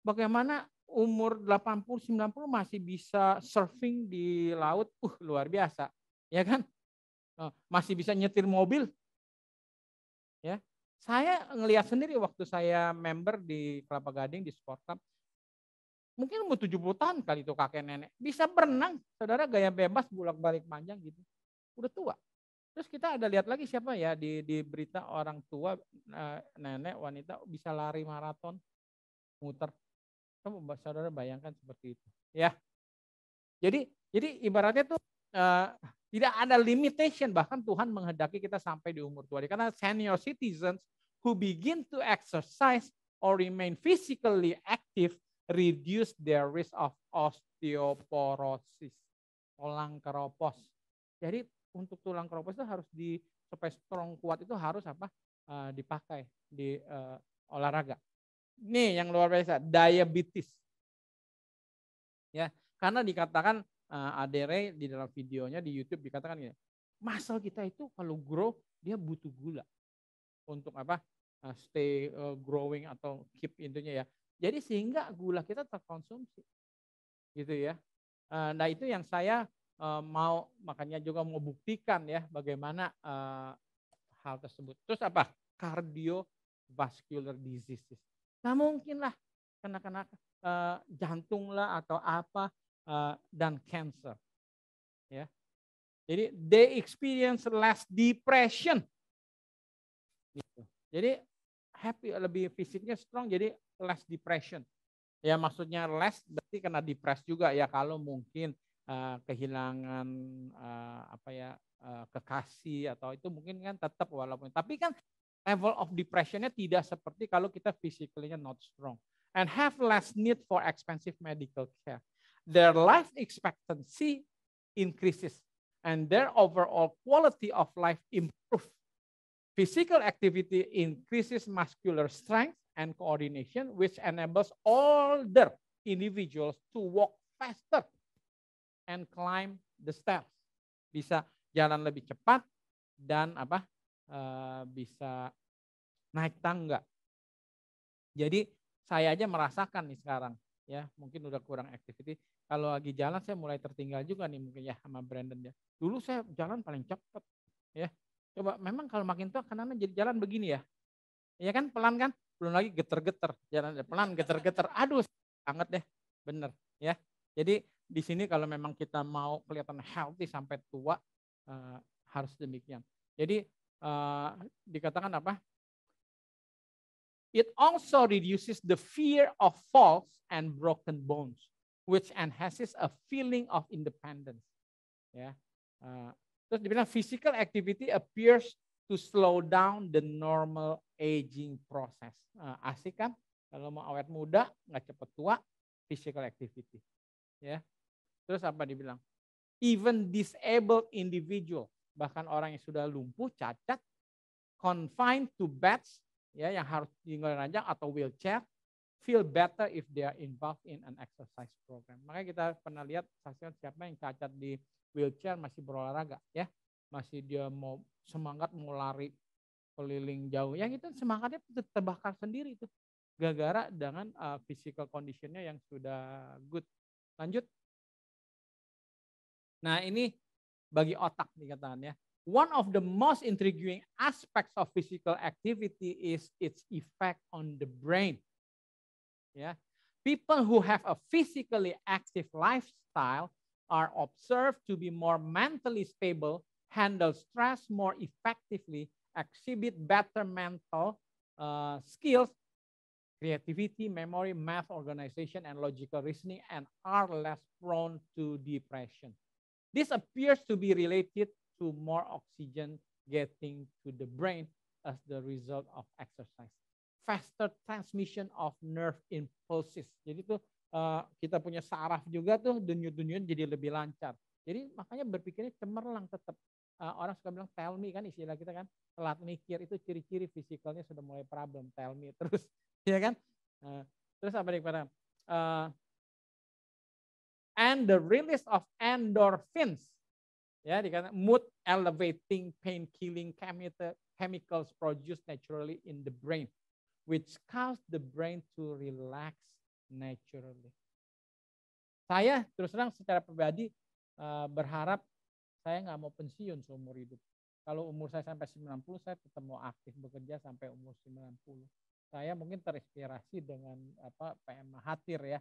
Bagaimana umur 80-90 masih bisa surfing di laut, luar biasa. Ya kan? Masih bisa nyetir mobil. Ya. Saya ngelihat sendiri waktu saya member di Kelapa Gading di Sport Club. Mungkin umur 70 tahun kali itu kakek nenek. Bisa berenang, saudara, gaya bebas bolak-balik panjang gitu. Udah tua. Terus kita ada lihat lagi siapa ya di berita orang tua, nenek, wanita bisa lari maraton, muter. Coba saudara bayangkan seperti itu. Ya. Jadi ibaratnya tuh tidak ada limitation, bahkan Tuhan menghendaki kita sampai di umur tua. Karena senior citizens who begin to exercise or remain physically active reduce their risk of osteoporosis, tulang keropos. Jadi untuk tulang keropos itu harus supaya strong kuat itu harus dipakai di olahraga. Nih yang luar biasa, diabetes. Ya, karena dikatakan Adere di dalam videonya di YouTube dikatakan gini, muscle kita itu kalau grow dia butuh gula untuk stay growing atau keep intinya ya. Jadi sehingga gula kita terkonsumsi, gitu ya. Nah itu yang saya makanya juga mau buktikan ya bagaimana hal tersebut. Terus cardiovascular diseases. Nah mungkin lah kena jantung lah atau dan cancer. Ya. Jadi they experience less depression. Gitu. Jadi lebih fisiknya strong, jadi less depression. Ya maksudnya less berarti kena depres juga ya kalau mungkin kehilangan kekasih atau itu mungkin kan tetap walaupun, tapi kan level of depressionnya tidak seperti kalau kita physically-nya not strong and have less need for expensive medical care. Their life expectancy increases and their overall quality of life improves. Physical activity increases muscular strength and coordination, which enables older individuals to walk faster and climb the stairs. Bisa jalan lebih cepat dan bisa naik tangga. Jadi saya aja merasakan nih sekarang ya, mungkin udah kurang activity. Kalau lagi jalan saya mulai tertinggal juga nih mungkin ya sama Brandon ya. Dulu saya jalan paling cepat ya. Coba memang kalau makin tua kanan jadi jalan begini ya. Iya kan pelan kan? Belum lagi geter-geter, jalan pelan geter-geter. Aduh, banget deh. Bener ya. Jadi di sini kalau memang kita mau kelihatan healthy sampai tua harus demikian. Jadi dikatakan apa? It also reduces the fear of falls and broken bones, which enhances a feeling of independence. Ya. Terus dibilang physical activity appears to slow down the normal aging process. Asik kan? Kalau mau awet muda, nggak cepet tua, physical activity. Ya. Terus apa dibilang? Even disabled individual, bahkan orang yang sudah lumpuh, cacat, confined to beds, ya yang harus tinggal ranjang atau wheelchair, feel better if they are involved in an exercise program. Makanya kita pernah lihat saksikan siapa yang cacat di wheelchair masih berolahraga ya, masih dia mau semangat mau lari keliling jauh, yang itu semangatnya terbakar sendiri itu gara-gara dengan physical conditionnya yang sudah good. Lanjut. Nah ini bagi otak dikatakan ya. One of the most intriguing aspects of physical activity is its effect on the brain. Yeah. People who have a physically active lifestyle are observed to be more mentally stable, handle stress more effectively, exhibit better mental skills, creativity, memory, math, organization, and logical reasoning, and are less prone to depression. This appears to be related to more oxygen getting to the brain as the result of exercise. Faster transmission of nerve impulses. Jadi tuh kita punya saraf juga tuh denyut-denyut jadi lebih lancar. Jadi makanya berpikirnya cemerlang tetap. Orang suka bilang tell me kan istilah kita kan, telat mikir itu ciri-ciri fisikalnya sudah mulai problem, tell me terus, ya kan? Terus apa nih pada and the release of endorphins. Ya, dikatakan mood elevating pain killing chemicals produced naturally in the brain, which cause the brain to relax naturally. Saya terus terang secara pribadi berharap saya nggak mau pensiun seumur hidup. Kalau umur saya sampai 90, saya tetap mau aktif bekerja sampai umur 90. Saya mungkin terinspirasi dengan PM Mahathir ya.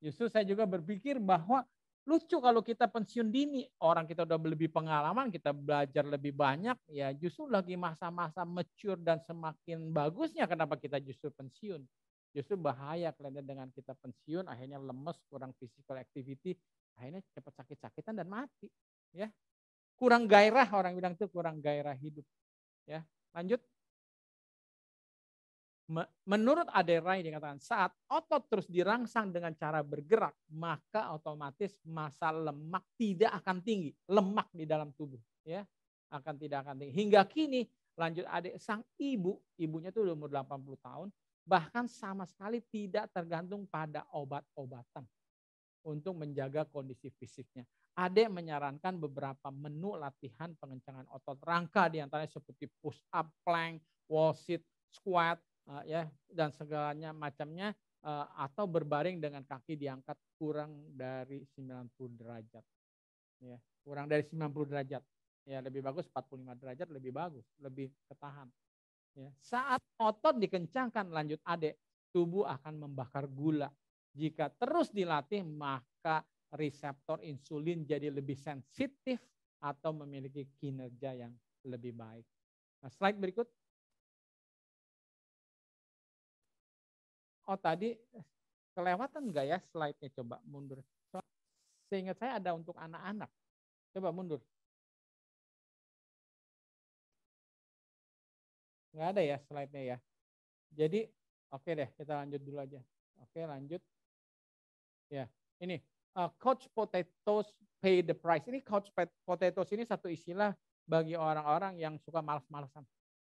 Justru saya juga berpikir bahwa lucu kalau kita pensiun dini, orang kita udah lebih pengalaman, kita belajar lebih banyak, ya justru lagi masa-masa mature dan semakin bagusnya kenapa kita justru pensiun. Justru bahaya kelihatan dengan kita pensiun, akhirnya lemes, kurang physical activity, akhirnya cepat sakit-sakitan dan mati. Ya, kurang gairah, orang bilang itu kurang gairah hidup. Ya, lanjut. Menurut Aderai dikatakan saat otot terus dirangsang dengan cara bergerak, maka otomatis massa lemak tidak akan tinggi, lemak di dalam tubuh ya tidak akan tinggi. Hingga kini lanjut adik sang ibunya tuh udah umur 80 tahun, bahkan sama sekali tidak tergantung pada obat-obatan untuk menjaga kondisi fisiknya. Adek menyarankan beberapa menu latihan pengencangan otot rangka diantaranya seperti push up, plank, wall sit, squat, ya dan segalanya macamnya atau berbaring dengan kaki diangkat kurang dari 90 derajat. Ya, kurang dari 90 derajat. Ya, lebih bagus 45 derajat lebih bagus, lebih ketahan. Ya, saat otot dikencangkan lanjut adek, tubuh akan membakar gula. Jika terus dilatih maka reseptor insulin jadi lebih sensitif atau memiliki kinerja yang lebih baik. Nah, slide berikut. Oh tadi kelewatan enggak ya slide-nya, coba mundur. seingat saya ada untuk anak-anak. Coba mundur. Nggak ada ya slide-nya ya. Jadi oke deh, kita lanjut dulu aja. Oke, lanjut. Ya, ini couch potatoes pay the price. Ini couch potatoes ini satu istilah bagi orang-orang yang suka malas-malasan.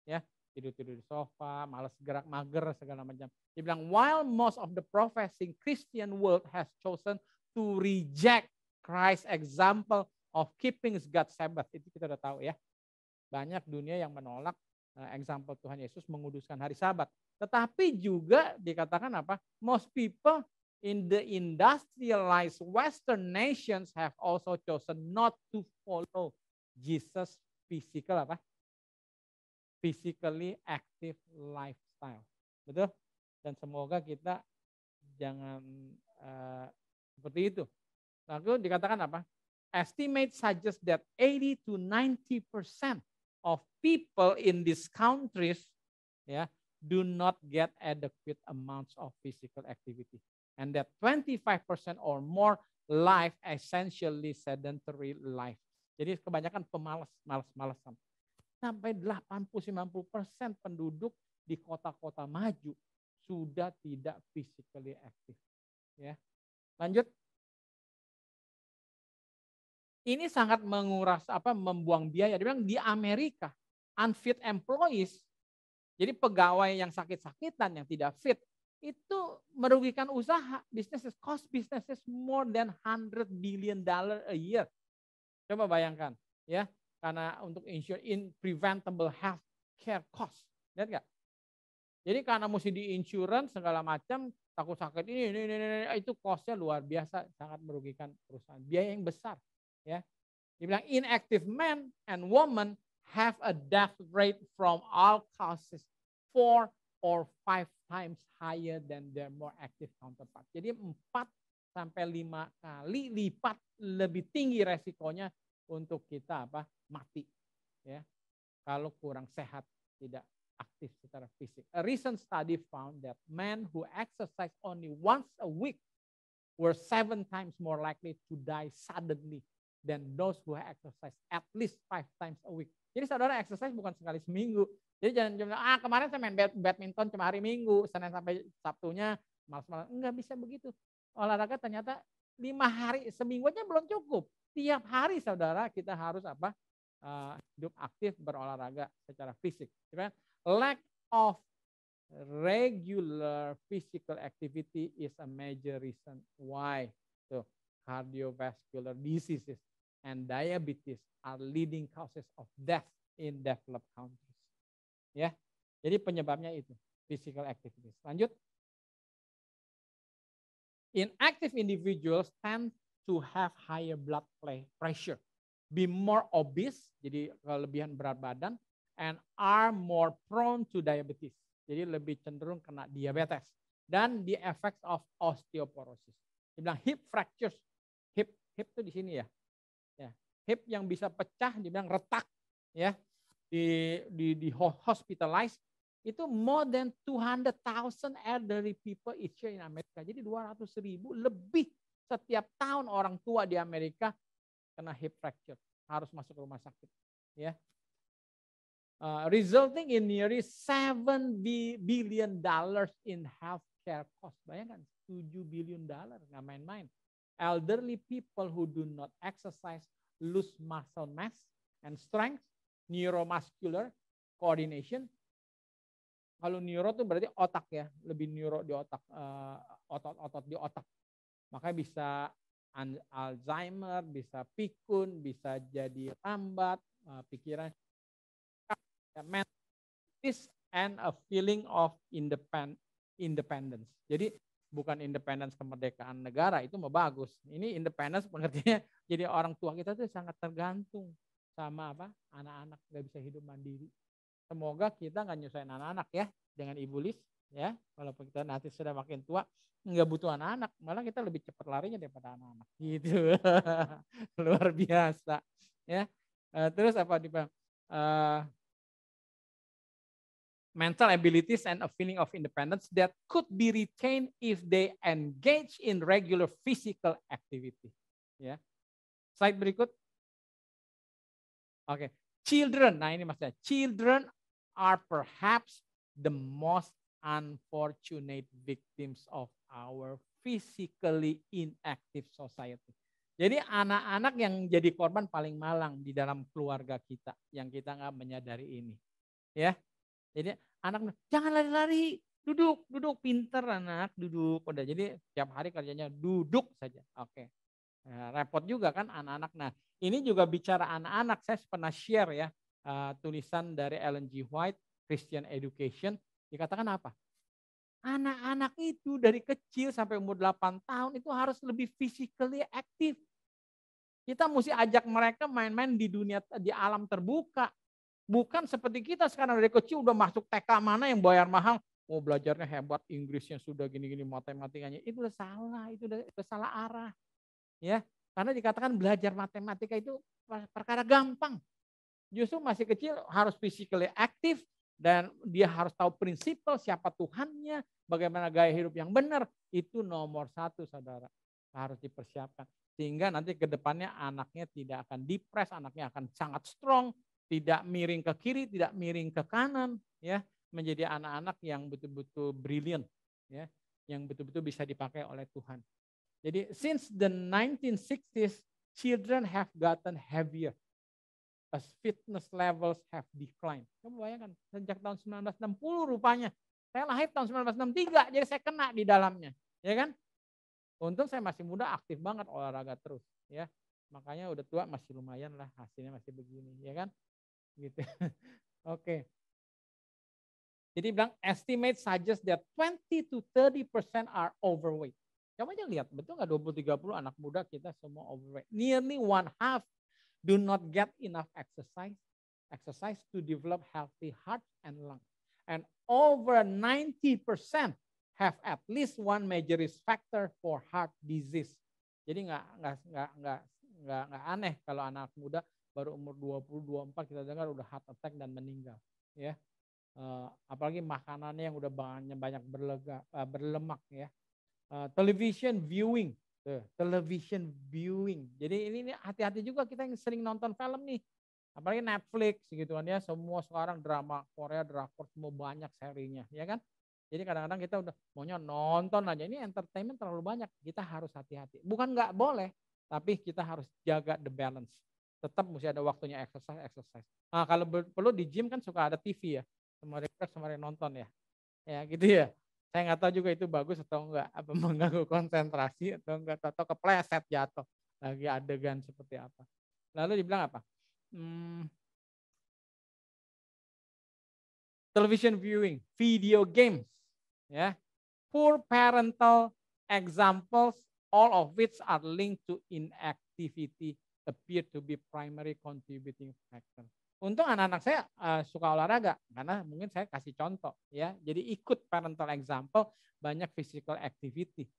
Ya, tidur-tidur di sofa, malas gerak, mager segala macam. Dia bilang while most of the professing Christian world has chosen to reject Christ's example of keeping God's Sabbath. Itu kita udah tahu ya. Banyak dunia yang menolak example Tuhan Yesus menguduskan hari Sabat. Tetapi juga dikatakan apa? Most people in the industrialized Western nations have also chosen not to follow Jesus physical apa? Physically active lifestyle. Betul? Dan semoga kita jangan seperti itu. Lalu dikatakan apa? Estimate suggest that 80 to 90% of people in these countries ya do not get adequate amounts of physical activity and that 25% or more live essentially sedentary life. Jadi kebanyakan pemalas, malas-malasan. Sampai 80-90% penduduk di kota-kota maju sudah tidak physically active. Ya. Lanjut. Ini sangat menguras membuang biaya. Dia bilang di Amerika unfit employees, jadi pegawai yang sakit-sakitan yang tidak fit itu merugikan usaha. Businesses cost businesses more than $100 billion a year. Coba bayangkan ya, karena untuk insure in preventable health care cost. Lihat nggak? Jadi karena mesti di insurance segala macam, takut sakit ini itu costnya luar biasa, sangat merugikan perusahaan. Biaya yang besar. Ya, dia bilang inactive men and women have a death rate from all causes 4 or 5 times higher than their more active counterpart. Jadi 4 sampai 5 kali lipat lebih tinggi resikonya untuk kita mati. Ya, kalau kurang sehat, tidak aktif secara fisik. A recent study found that men who exercise only once a week were 7 times more likely to die suddenly than those who exercise at least 5 times a week. Jadi saudara exercise bukan sekali seminggu. Jadi jangan kemarin saya main badminton cuma hari Minggu, Senin sampai Sabtunya malas-malas. Enggak bisa begitu. Olahraga ternyata 5 hari, seminggu aja belum cukup. Tiap hari saudara kita harus hidup aktif berolahraga secara fisik. Lack of regular physical activity is a major reason why cardiovascular diseases and diabetes are leading causes of death in developed countries. Ya, jadi penyebabnya itu physical activities. Lanjut. Inactive individuals tend to have higher blood pressure, be more obese, jadi kelebihan berat badan, and are more prone to diabetes. Jadi lebih cenderung kena diabetes dan the effects of osteoporosis. Dibilang hip fractures, hip itu di sini ya. Ya, hip yang bisa pecah dibilang retak ya. Di hospitalized itu more than 200,000 elderly people each year in Amerika. Jadi 200.000 lebih setiap tahun orang tua di Amerika kena hip fracture, harus masuk rumah sakit ya. Resulting in nearly $7 billion in healthcare cost. Bayangkan 7 billion dollar, nggak main-main. Elderly people who do not exercise lose muscle mass and strength, neuromuscular coordination. Kalau neuro itu berarti otak ya, lebih neuro di otak, otot-otot di otak. Makanya bisa Alzheimer, bisa pikun, bisa jadi lambat, pikiran, and a feeling of independence. Jadi bukan independence kemerdekaan negara, itu mah bagus. Ini independence pengertiannya jadi orang tua kita tuh sangat tergantung sama anak-anak, nggak bisa hidup mandiri. Semoga kita nggak nyusahin anak-anak ya dengan Ibu Lis ya. Walaupun kita nanti sudah makin tua nggak butuh anak-anak, malah kita lebih cepat larinya daripada anak-anak gitu. Luar biasa ya. Terus apa di mental abilities and a feeling of independence that could be retained if they engage in regular physical activity. Ya. Slide berikut. Oke. Children, nah ini maksudnya. Children are perhaps the most unfortunate victims of our physically inactive society. Jadi anak-anak yang jadi korban paling malang di dalam keluarga kita yang kita nggak menyadari ini. Ya. Jadi anak jangan lari-lari, duduk, pinter anak, duduk. Udah jadi tiap hari kerjanya duduk saja. Oke. Nah, repot juga kan anak-anak. Nah, ini juga bicara anak-anak. Saya pernah share ya tulisan dari Ellen G. White, Christian Education. Dikatakan apa? Anak-anak itu dari kecil sampai umur 8 tahun itu harus lebih physically active. Kita mesti ajak mereka main-main di dunia, di alam terbuka. Bukan seperti kita sekarang dari kecil udah masuk TK mana yang bayar mahal. Oh belajarnya hebat, Inggrisnya sudah gini-gini, matematikanya. Itu udah salah, itu udah salah arah. Ya, karena dikatakan belajar matematika itu perkara gampang. Justru masih kecil harus physically aktif dan dia harus tahu prinsip siapa Tuhannya, bagaimana gaya hidup yang benar. Itu nomor satu saudara. Harus dipersiapkan. Sehingga nanti ke depannya anaknya tidak akan depres, anaknya akan sangat strong, tidak miring ke kiri, tidak miring ke kanan. Ya, menjadi anak-anak yang betul-betul brilliant. Ya, yang betul-betul bisa dipakai oleh Tuhan. Jadi since the 1960s, children have gotten heavier as fitness levels have declined. Kamu bayangkan, sejak tahun 1960 rupanya. Saya lahir tahun 1963, jadi saya kena di dalamnya. Ya kan? Untung saya masih muda, aktif banget olahraga terus. Ya, makanya udah tua masih lumayan lah, hasilnya masih begini. Ya kan? Gitu. Oke. Jadi bilang, estimate suggest that 20 to 30% are overweight. Coba aja lihat, betul nggak 20-30 anak muda kita semua overweight. Nearly one half do not get enough exercise to develop healthy heart and lung. And over 90% have at least one major risk factor for heart disease. Jadi nggak aneh kalau anak muda baru umur 20-24 kita dengar udah heart attack dan meninggal. Ya. Apalagi makanannya yang udah banyak berlemak ya. Television viewing. Jadi ini hati-hati juga kita yang sering nonton film nih. Apalagi Netflix gitu kan ya. Semua sekarang drama Korea, drakor semua banyak serinya ya kan. Jadi kadang-kadang kita udah maunya nonton aja. Ini entertainment terlalu banyak. Kita harus hati-hati. Bukan nggak boleh, tapi kita harus jaga the balance. Tetap mesti ada waktunya exercise. Nah, kalau perlu di gym kan suka ada TV ya. Kemarin nonton ya. Ya gitu ya. Saya nggak tahu juga itu bagus atau enggak, apa mengganggu konsentrasi atau enggak, atau kepleset jatuh. Lagi adegan seperti apa. Lalu dibilang apa? Television viewing, video games, ya. Poor parental examples, all of which are linked to inactivity, appear to be primary contributing factor. Untung anak-anak saya suka olahraga karena mungkin saya kasih contoh ya. Jadi ikut parental example, banyak physical activity.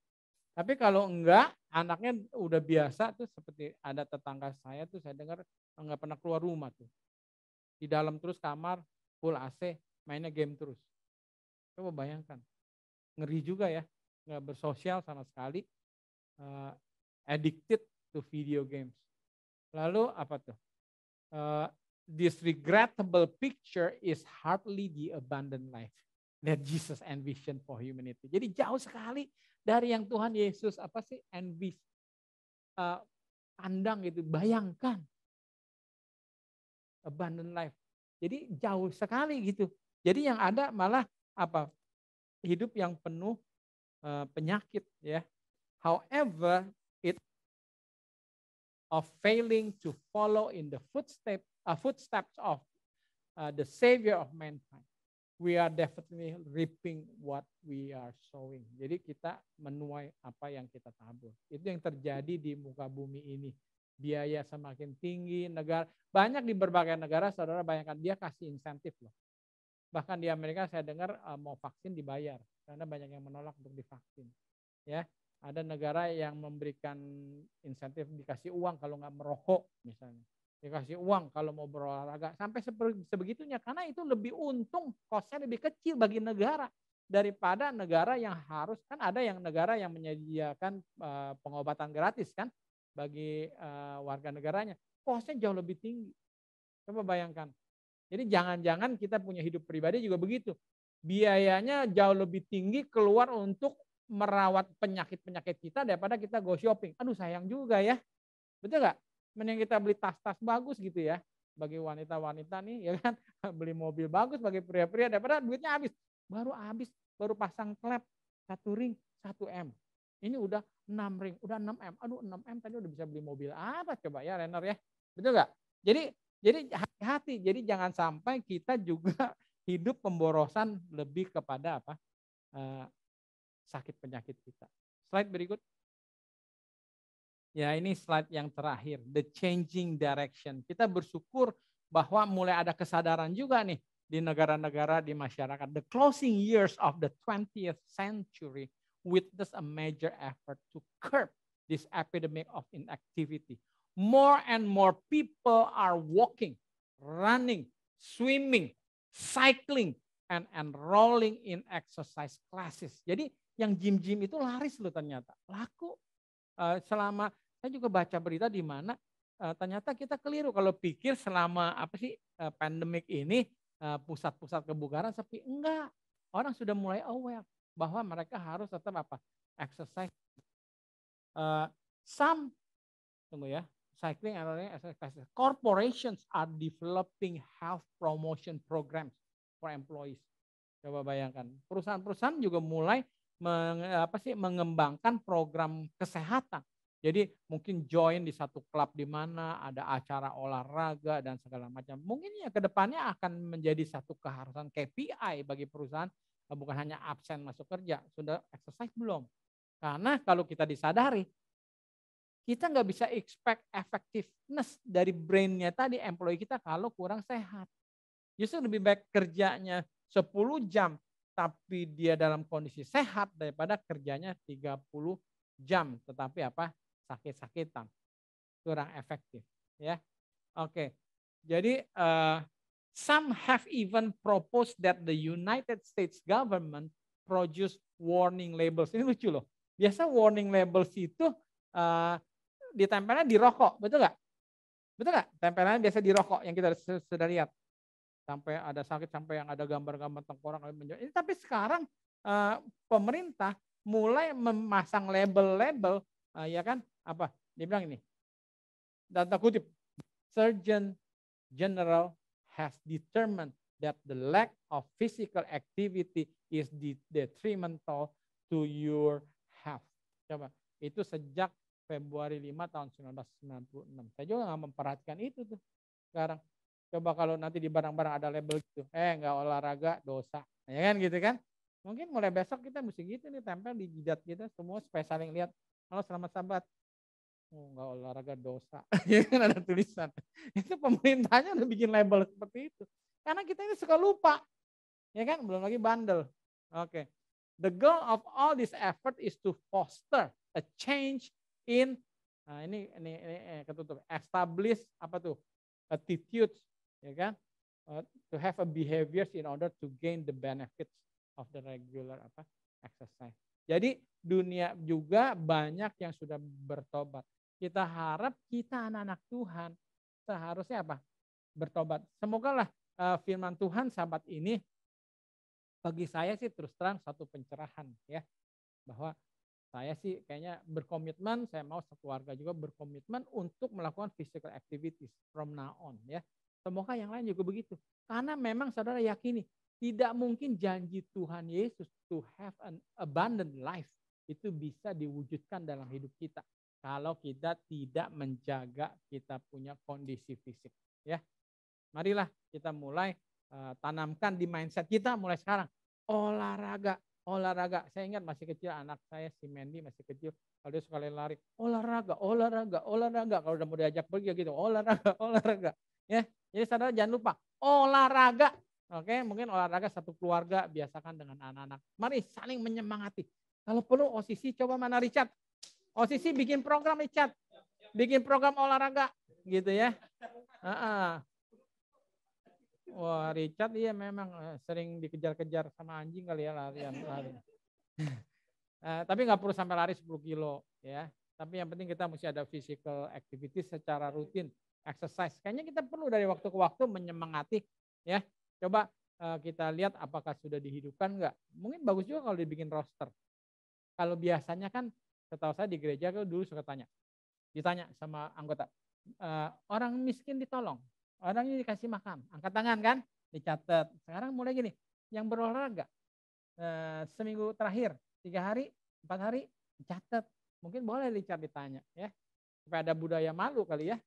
Tapi kalau enggak, anaknya udah biasa tuh seperti ada tetangga saya tuh saya dengar enggak pernah keluar rumah tuh. Di dalam terus kamar, full AC, mainnya game terus. Coba bayangkan. Ngeri juga ya, enggak bersosial sama sekali. Addicted to video games. Lalu apa tuh? This regrettable picture is hardly the abundant life that Jesus envisioned for humanity. Jadi jauh sekali dari yang Tuhan Yesus pandang gitu, bayangkan abundant life. Jadi jauh sekali gitu. Jadi yang ada malah apa? Hidup yang penuh penyakit ya. However, it of failing to follow in the footsteps of the Savior of mankind, we are definitely reaping what we are sowing. Jadi kita menuai apa yang kita tabur. Itu yang terjadi di muka bumi ini. Biaya semakin tinggi, negara banyak di berbagai negara, saudara bayangkan dia kasih insentif loh. Bahkan di Amerika saya dengar mau vaksin dibayar karena banyak yang menolak untuk divaksin. Ya, ada negara yang memberikan insentif dikasih uang kalau nggak merokok misalnya. Dikasih uang kalau mau berolahraga. Sampai sebegitunya. Karena itu lebih untung, kosnya lebih kecil bagi negara. Daripada negara yang harus, kan ada yang negara yang menyediakan pengobatan gratis kan. bagi warga negaranya, kosnya jauh lebih tinggi. Coba bayangkan. Jadi jangan-jangan kita punya hidup pribadi juga begitu. Biayanya jauh lebih tinggi keluar untuk merawat penyakit-penyakit kita daripada kita go shopping. Aduh sayang juga ya. Betul nggak? Mending kita beli tas-tas bagus gitu ya. Bagi wanita-wanita nih ya kan. Beli mobil bagus bagi pria-pria daripada duitnya habis. Baru pasang klep 1 ring 1 M. Ini udah 6 ring, udah 6 M. Aduh 6 M tadi udah bisa beli mobil apa coba ya Renner ya. Betul nggak? Jadi hati-hati, jadi jangan sampai kita juga hidup pemborosan lebih kepada apa sakit penyakit kita. Slide berikut. Ya ini slide yang terakhir, the changing direction. Kita bersyukur bahwa mulai ada kesadaran juga nih di negara-negara, di masyarakat. The closing years of the 20th century witness a major effort to curb this epidemic of inactivity. More and more people are walking, running, swimming, cycling, and enrolling in exercise classes. Jadi yang gym-gym itu laris loh ternyata. Laku. Selama saya juga baca berita di mana ternyata kita keliru kalau pikir selama pandemik ini pusat-pusat kebugaran sepi. Enggak. Orang sudah mulai aware bahwa mereka harus tetap exercise. Some tunggu ya. Cycling and running exercise. Corporations are developing health promotion programs for employees. Coba bayangkan, perusahaan-perusahaan juga mulai mengembangkan program kesehatan. Jadi mungkin join di satu klub di mana ada acara olahraga dan segala macam. Mungkin ya ke depannya akan menjadi satu keharusan KPI bagi perusahaan, bukan hanya absen masuk kerja, sudah exercise belum? Karena kalau kita disadari, kita nggak bisa expect effectiveness dari brainnya tadi employee kita kalau kurang sehat. Justru lebih baik kerjanya 10 jam tapi dia dalam kondisi sehat daripada kerjanya 30 jam tetapi sakit-sakitan. Kurang efektif ya. Oke. Jadi some have even proposed that the United States government produce warning labels. Ini lucu loh. Biasa warning labels itu ditempelnya di rokok, betul nggak? Betul nggak? Tempelannya biasa di rokok yang kita sudah lihat. Sampai ada sakit, sampai yang ada gambar-gambar tengkorak. Tapi sekarang pemerintah mulai memasang label-label, ya kan? Dia bilang ini, data kutip, Surgeon General has determined that the lack of physical activity is detrimental to your health. Coba, itu sejak Februari 5 tahun 1996. Saya juga nggak memperhatikan itu tuh sekarang. Coba kalau nanti di barang-barang ada label gitu, nggak olahraga dosa, ya kan gitu kan? Mungkin mulai besok kita mesti gitu nih, tempel di jidat kita semua supaya saling lihat. Halo selamat sahabat, nggak olahraga dosa, ya kan ada tulisan. Itu pemerintahnya udah bikin label seperti itu. Karena kita ini suka lupa, ya kan? Belum lagi bandel. Oke. The goal of all this effort is to foster a change in ini ketutup, establish attitudes, ya kan, to have a behaviors in order to gain the benefits of the regular exercise. Jadi dunia juga banyak yang sudah bertobat. Kita harap kita anak-anak Tuhan seharusnya bertobat. Semoga lah firman Tuhan sahabat ini bagi saya sih terus terang satu pencerahan ya, bahwa saya sih kayaknya berkomitmen, saya mau sekeluarga juga berkomitmen untuk melakukan physical activities from now on ya. Semoga yang lain juga begitu. Karena memang saudara yakini, tidak mungkin janji Tuhan Yesus to have an abundant life itu bisa diwujudkan dalam hidup kita kalau kita tidak menjaga kita punya kondisi fisik ya. Marilah kita mulai tanamkan di mindset kita mulai sekarang. Olahraga. Saya ingat masih kecil anak saya si Mandy masih kecil, kalau dia sekali lari, olahraga. Kalau udah mau diajak pergi gitu, olahraga. Ya, jadi saudara jangan lupa olahraga. Oke, mungkin olahraga satu keluarga biasakan dengan anak-anak. Mari saling menyemangati. Kalau perlu OSISI coba mana Richard? OSISI bikin program Richard, bikin program olahraga gitu ya. Wah Richard iya memang sering dikejar-kejar sama anjing kali ya lari. Tapi nggak perlu sampai lari 10 kilo ya. Tapi yang penting kita mesti ada physical activity secara rutin, exercise. Kayaknya kita perlu dari waktu ke waktu menyemangati ya. Coba kita lihat apakah sudah dihidupkan enggak. Mungkin bagus juga kalau dibikin roster. Kalau biasanya kan setahu saya di gereja dulu suka ditanya sama anggota, orang miskin ditolong, orang ini dikasih makan, angkat tangan kan, dicatat. Sekarang mulai gini, yang berolahraga seminggu terakhir, 3 hari, 4 hari, dicatat. Mungkin boleh Richard ditanya ya, supaya ada budaya malu kali ya.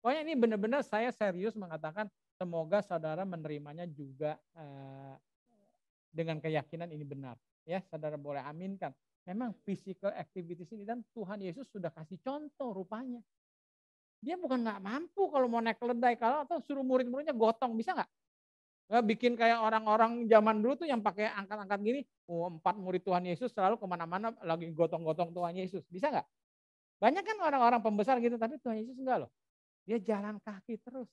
Pokoknya ini benar-benar saya serius mengatakan semoga saudara menerimanya juga dengan keyakinan ini benar. Ya, saudara boleh aminkan. Memang physical activities ini dan Tuhan Yesus sudah kasih contoh rupanya. Dia bukan nggak mampu kalau mau naik keledai, kalau atau suruh murid-muridnya gotong, bisa nggak? Bikin kayak orang-orang zaman dulu tuh yang pakai angkat-angkat gini, 4 murid Tuhan Yesus selalu kemana-mana lagi gotong-gotong Tuhan Yesus, bisa nggak? Banyak kan orang-orang pembesar gitu, tapi Tuhan Yesus enggak loh. Dia jalan kaki terus,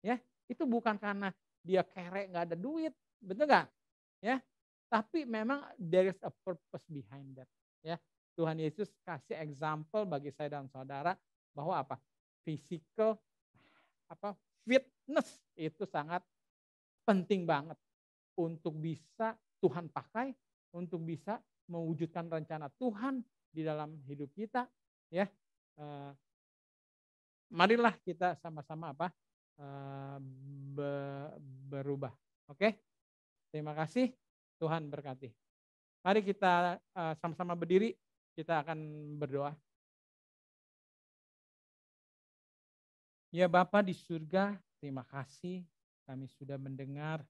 ya. Itu bukan karena dia kere nggak ada duit, betul nggak? Ya, tapi memang there is a purpose behind that, ya. Tuhan Yesus kasih example bagi saya dan saudara bahwa apa? Physical fitness itu sangat penting banget untuk bisa Tuhan pakai, untuk bisa mewujudkan rencana Tuhan di dalam hidup kita, ya. Marilah kita sama-sama berubah. Oke? Terima kasih. Tuhan berkati. Mari kita sama-sama berdiri, kita akan berdoa. Ya Bapa di surga, terima kasih kami sudah mendengar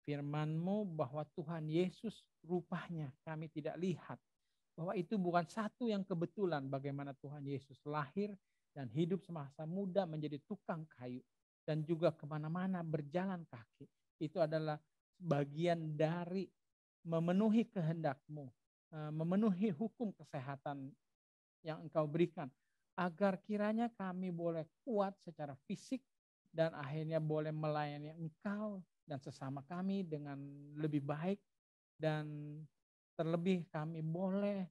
firman-Mu bahwa Tuhan Yesus rupanya kami tidak lihat. Bahwa itu bukan satu yang kebetulan bagaimana Tuhan Yesus lahir dan hidup semasa muda menjadi tukang kayu. Dan juga kemana-mana berjalan kaki. Itu adalah bagian dari memenuhi kehendak-Mu. Memenuhi hukum kesehatan yang Engkau berikan. Agar kiranya kami boleh kuat secara fisik dan akhirnya boleh melayani Engkau dan sesama kami dengan lebih baik, dan terlebih kami boleh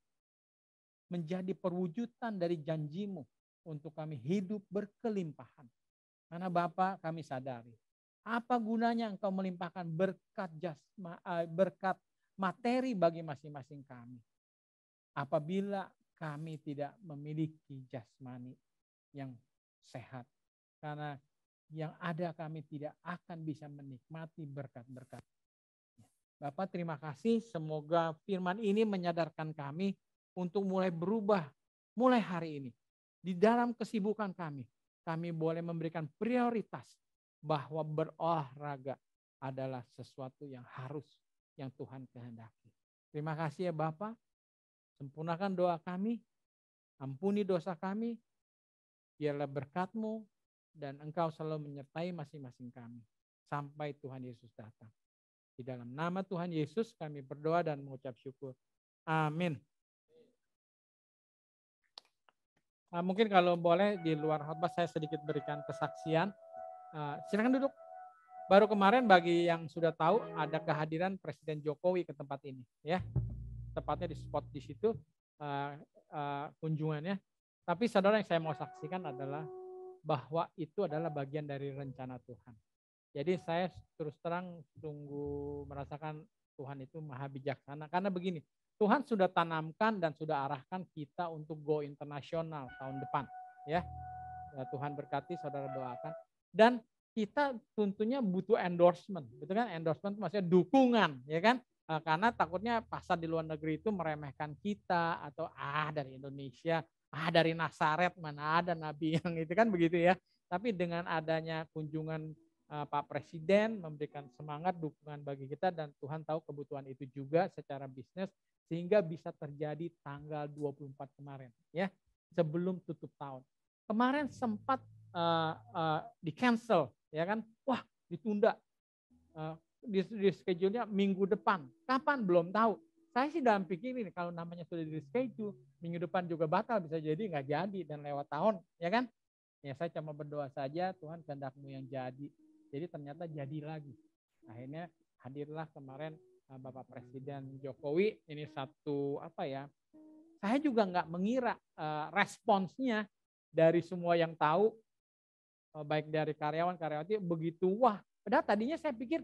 menjadi perwujudan dari janji-Mu untuk kami hidup berkelimpahan. Karena Bapa, kami sadari apa gunanya Engkau melimpahkan berkat materi bagi masing-masing kami apabila kami tidak memiliki jasmani yang sehat. Karena yang ada kami tidak akan bisa menikmati berkat-berkat. Bapak terima kasih, semoga firman ini menyadarkan kami untuk mulai berubah mulai hari ini. Di dalam kesibukan kami boleh memberikan prioritas bahwa berolahraga adalah sesuatu yang harus, yang Tuhan kehendaki. Terima kasih ya Bapak. Sempurnakan doa kami, ampuni dosa kami, biarlah berkat-Mu dan Engkau selalu menyertai masing-masing kami sampai Tuhan Yesus datang. Di dalam nama Tuhan Yesus kami berdoa dan mengucap syukur. Amin. Mungkin kalau boleh di luar khotbah saya sedikit berikan kesaksian. Silakan duduk. Baru kemarin bagi yang sudah tahu ada kehadiran Presiden Jokowi ke tempat ini, ya. Tepatnya di spot di situ kunjungannya. Tapi saudara, yang saya mau saksikan adalah bahwa itu adalah bagian dari rencana Tuhan. Jadi saya terus terang merasakan Tuhan itu maha bijaksana. Karena begini, Tuhan sudah tanamkan dan sudah arahkan kita untuk go internasional tahun depan. Ya, Tuhan berkati, saudara doakan. Dan kita tentunya butuh endorsement, betul kan? Endorsement maksudnya dukungan, ya kan? Karena takutnya pasar di luar negeri itu meremehkan kita atau dari Indonesia, dari Nazaret mana ada nabi yang itu kan begitu ya. Tapi dengan adanya kunjungan Pak Presiden memberikan semangat dukungan bagi kita dan Tuhan tahu kebutuhan itu juga secara bisnis sehingga bisa terjadi tanggal 24 kemarin ya, sebelum tutup tahun. Kemarin sempat di cancel ya kan, wah ditunda. Di schedule-nya minggu depan. Kapan? Belum tahu. Saya sih dalam pikir ini kalau namanya sudah di schedule, minggu depan juga batal, bisa jadi nggak jadi dan lewat tahun, ya kan? Ya saya cuma berdoa saja, Tuhan kehendak-Mu yang jadi. Jadi ternyata jadi lagi. Akhirnya hadirlah kemarin Bapak Presiden Jokowi. Ini saya juga nggak mengira responsnya dari semua yang tahu, baik dari karyawan-karyawati begitu wah. Padahal tadinya saya pikir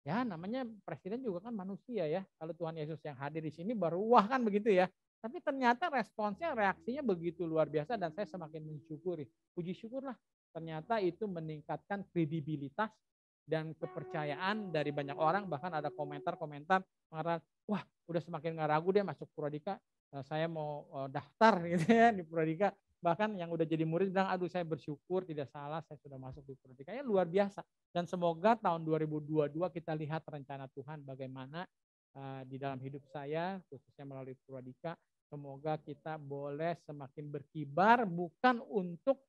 ya namanya presiden juga kan manusia ya. Kalau Tuhan Yesus yang hadir di sini baru wah kan begitu ya. Tapi ternyata responsnya, reaksinya begitu luar biasa dan saya semakin mensyukuri. Puji syukurlah ternyata itu meningkatkan kredibilitas dan kepercayaan dari banyak orang. Bahkan ada komentar-komentar mengatakan, wah udah semakin nggak ragu deh masuk Prodika. Saya mau daftar gitu ya di Prodika. Bahkan yang udah jadi murid bilang, aduh saya bersyukur tidak salah saya sudah masuk di Prodika. Ya luar biasa. Dan semoga tahun 2022 kita lihat rencana Tuhan bagaimana di dalam hidup saya, khususnya melalui Prodika. Semoga kita boleh semakin berkibar, bukan untuk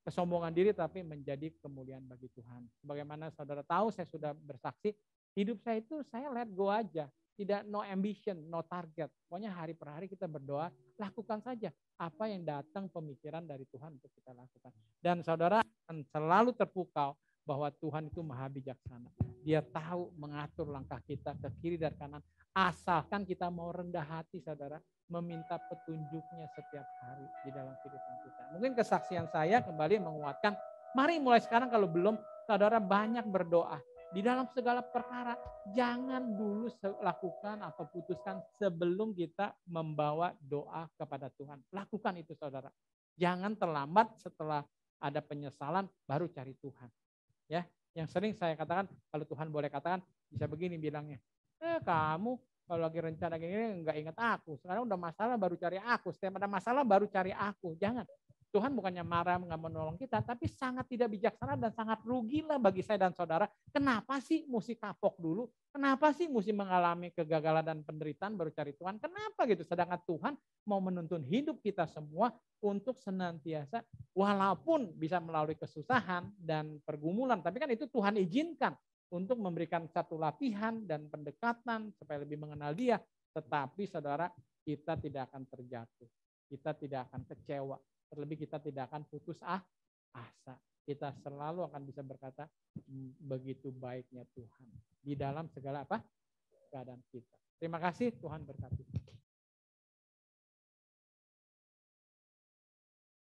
kesombongan diri, tapi menjadi kemuliaan bagi Tuhan. Bagaimana saudara tahu, saya sudah bersaksi, hidup saya itu saya let go aja. Tidak no ambition, no target. Pokoknya hari per hari kita berdoa, lakukan saja apa yang datang pemikiran dari Tuhan untuk kita lakukan. Dan saudara akan selalu terpukau bahwa Tuhan itu maha bijaksana. Dia tahu mengatur langkah kita ke kiri dan kanan. Asalkan kita mau rendah hati saudara, meminta petunjuknya setiap hari di dalam kehidupan kita. Mungkin kesaksian saya kembali menguatkan, mari mulai sekarang kalau belum, saudara banyak berdoa. Di dalam segala perkara, jangan dulu lakukan atau putuskan sebelum kita membawa doa kepada Tuhan. Lakukan itu saudara. Jangan terlambat setelah ada penyesalan baru cari Tuhan. Ya, yang sering saya katakan, kalau Tuhan boleh katakan, bisa begini bilangnya. Kamu kalau lagi rencana gini nggak ingat aku. Sekarang udah masalah baru cari aku. Setiap ada masalah baru cari aku. Jangan. Tuhan bukannya marah nggak menolong kita, tapi sangat tidak bijaksana dan sangat rugilah bagi saya dan saudara. Kenapa sih mesti kapok dulu? Kenapa sih mesti mengalami kegagalan dan penderitaan baru cari Tuhan? Kenapa gitu? Sedangkan Tuhan mau menuntun hidup kita semua untuk senantiasa, walaupun bisa melalui kesusahan dan pergumulan, tapi kan itu Tuhan izinkan untuk memberikan satu latihan dan pendekatan supaya lebih mengenal Dia. Tetapi saudara, kita tidak akan terjatuh. Kita tidak akan kecewa. Terlebih kita tidak akan putus asa. Kita selalu akan bisa berkata, begitu baiknya Tuhan di dalam segala keadaan kita. Terima kasih, Tuhan berkati.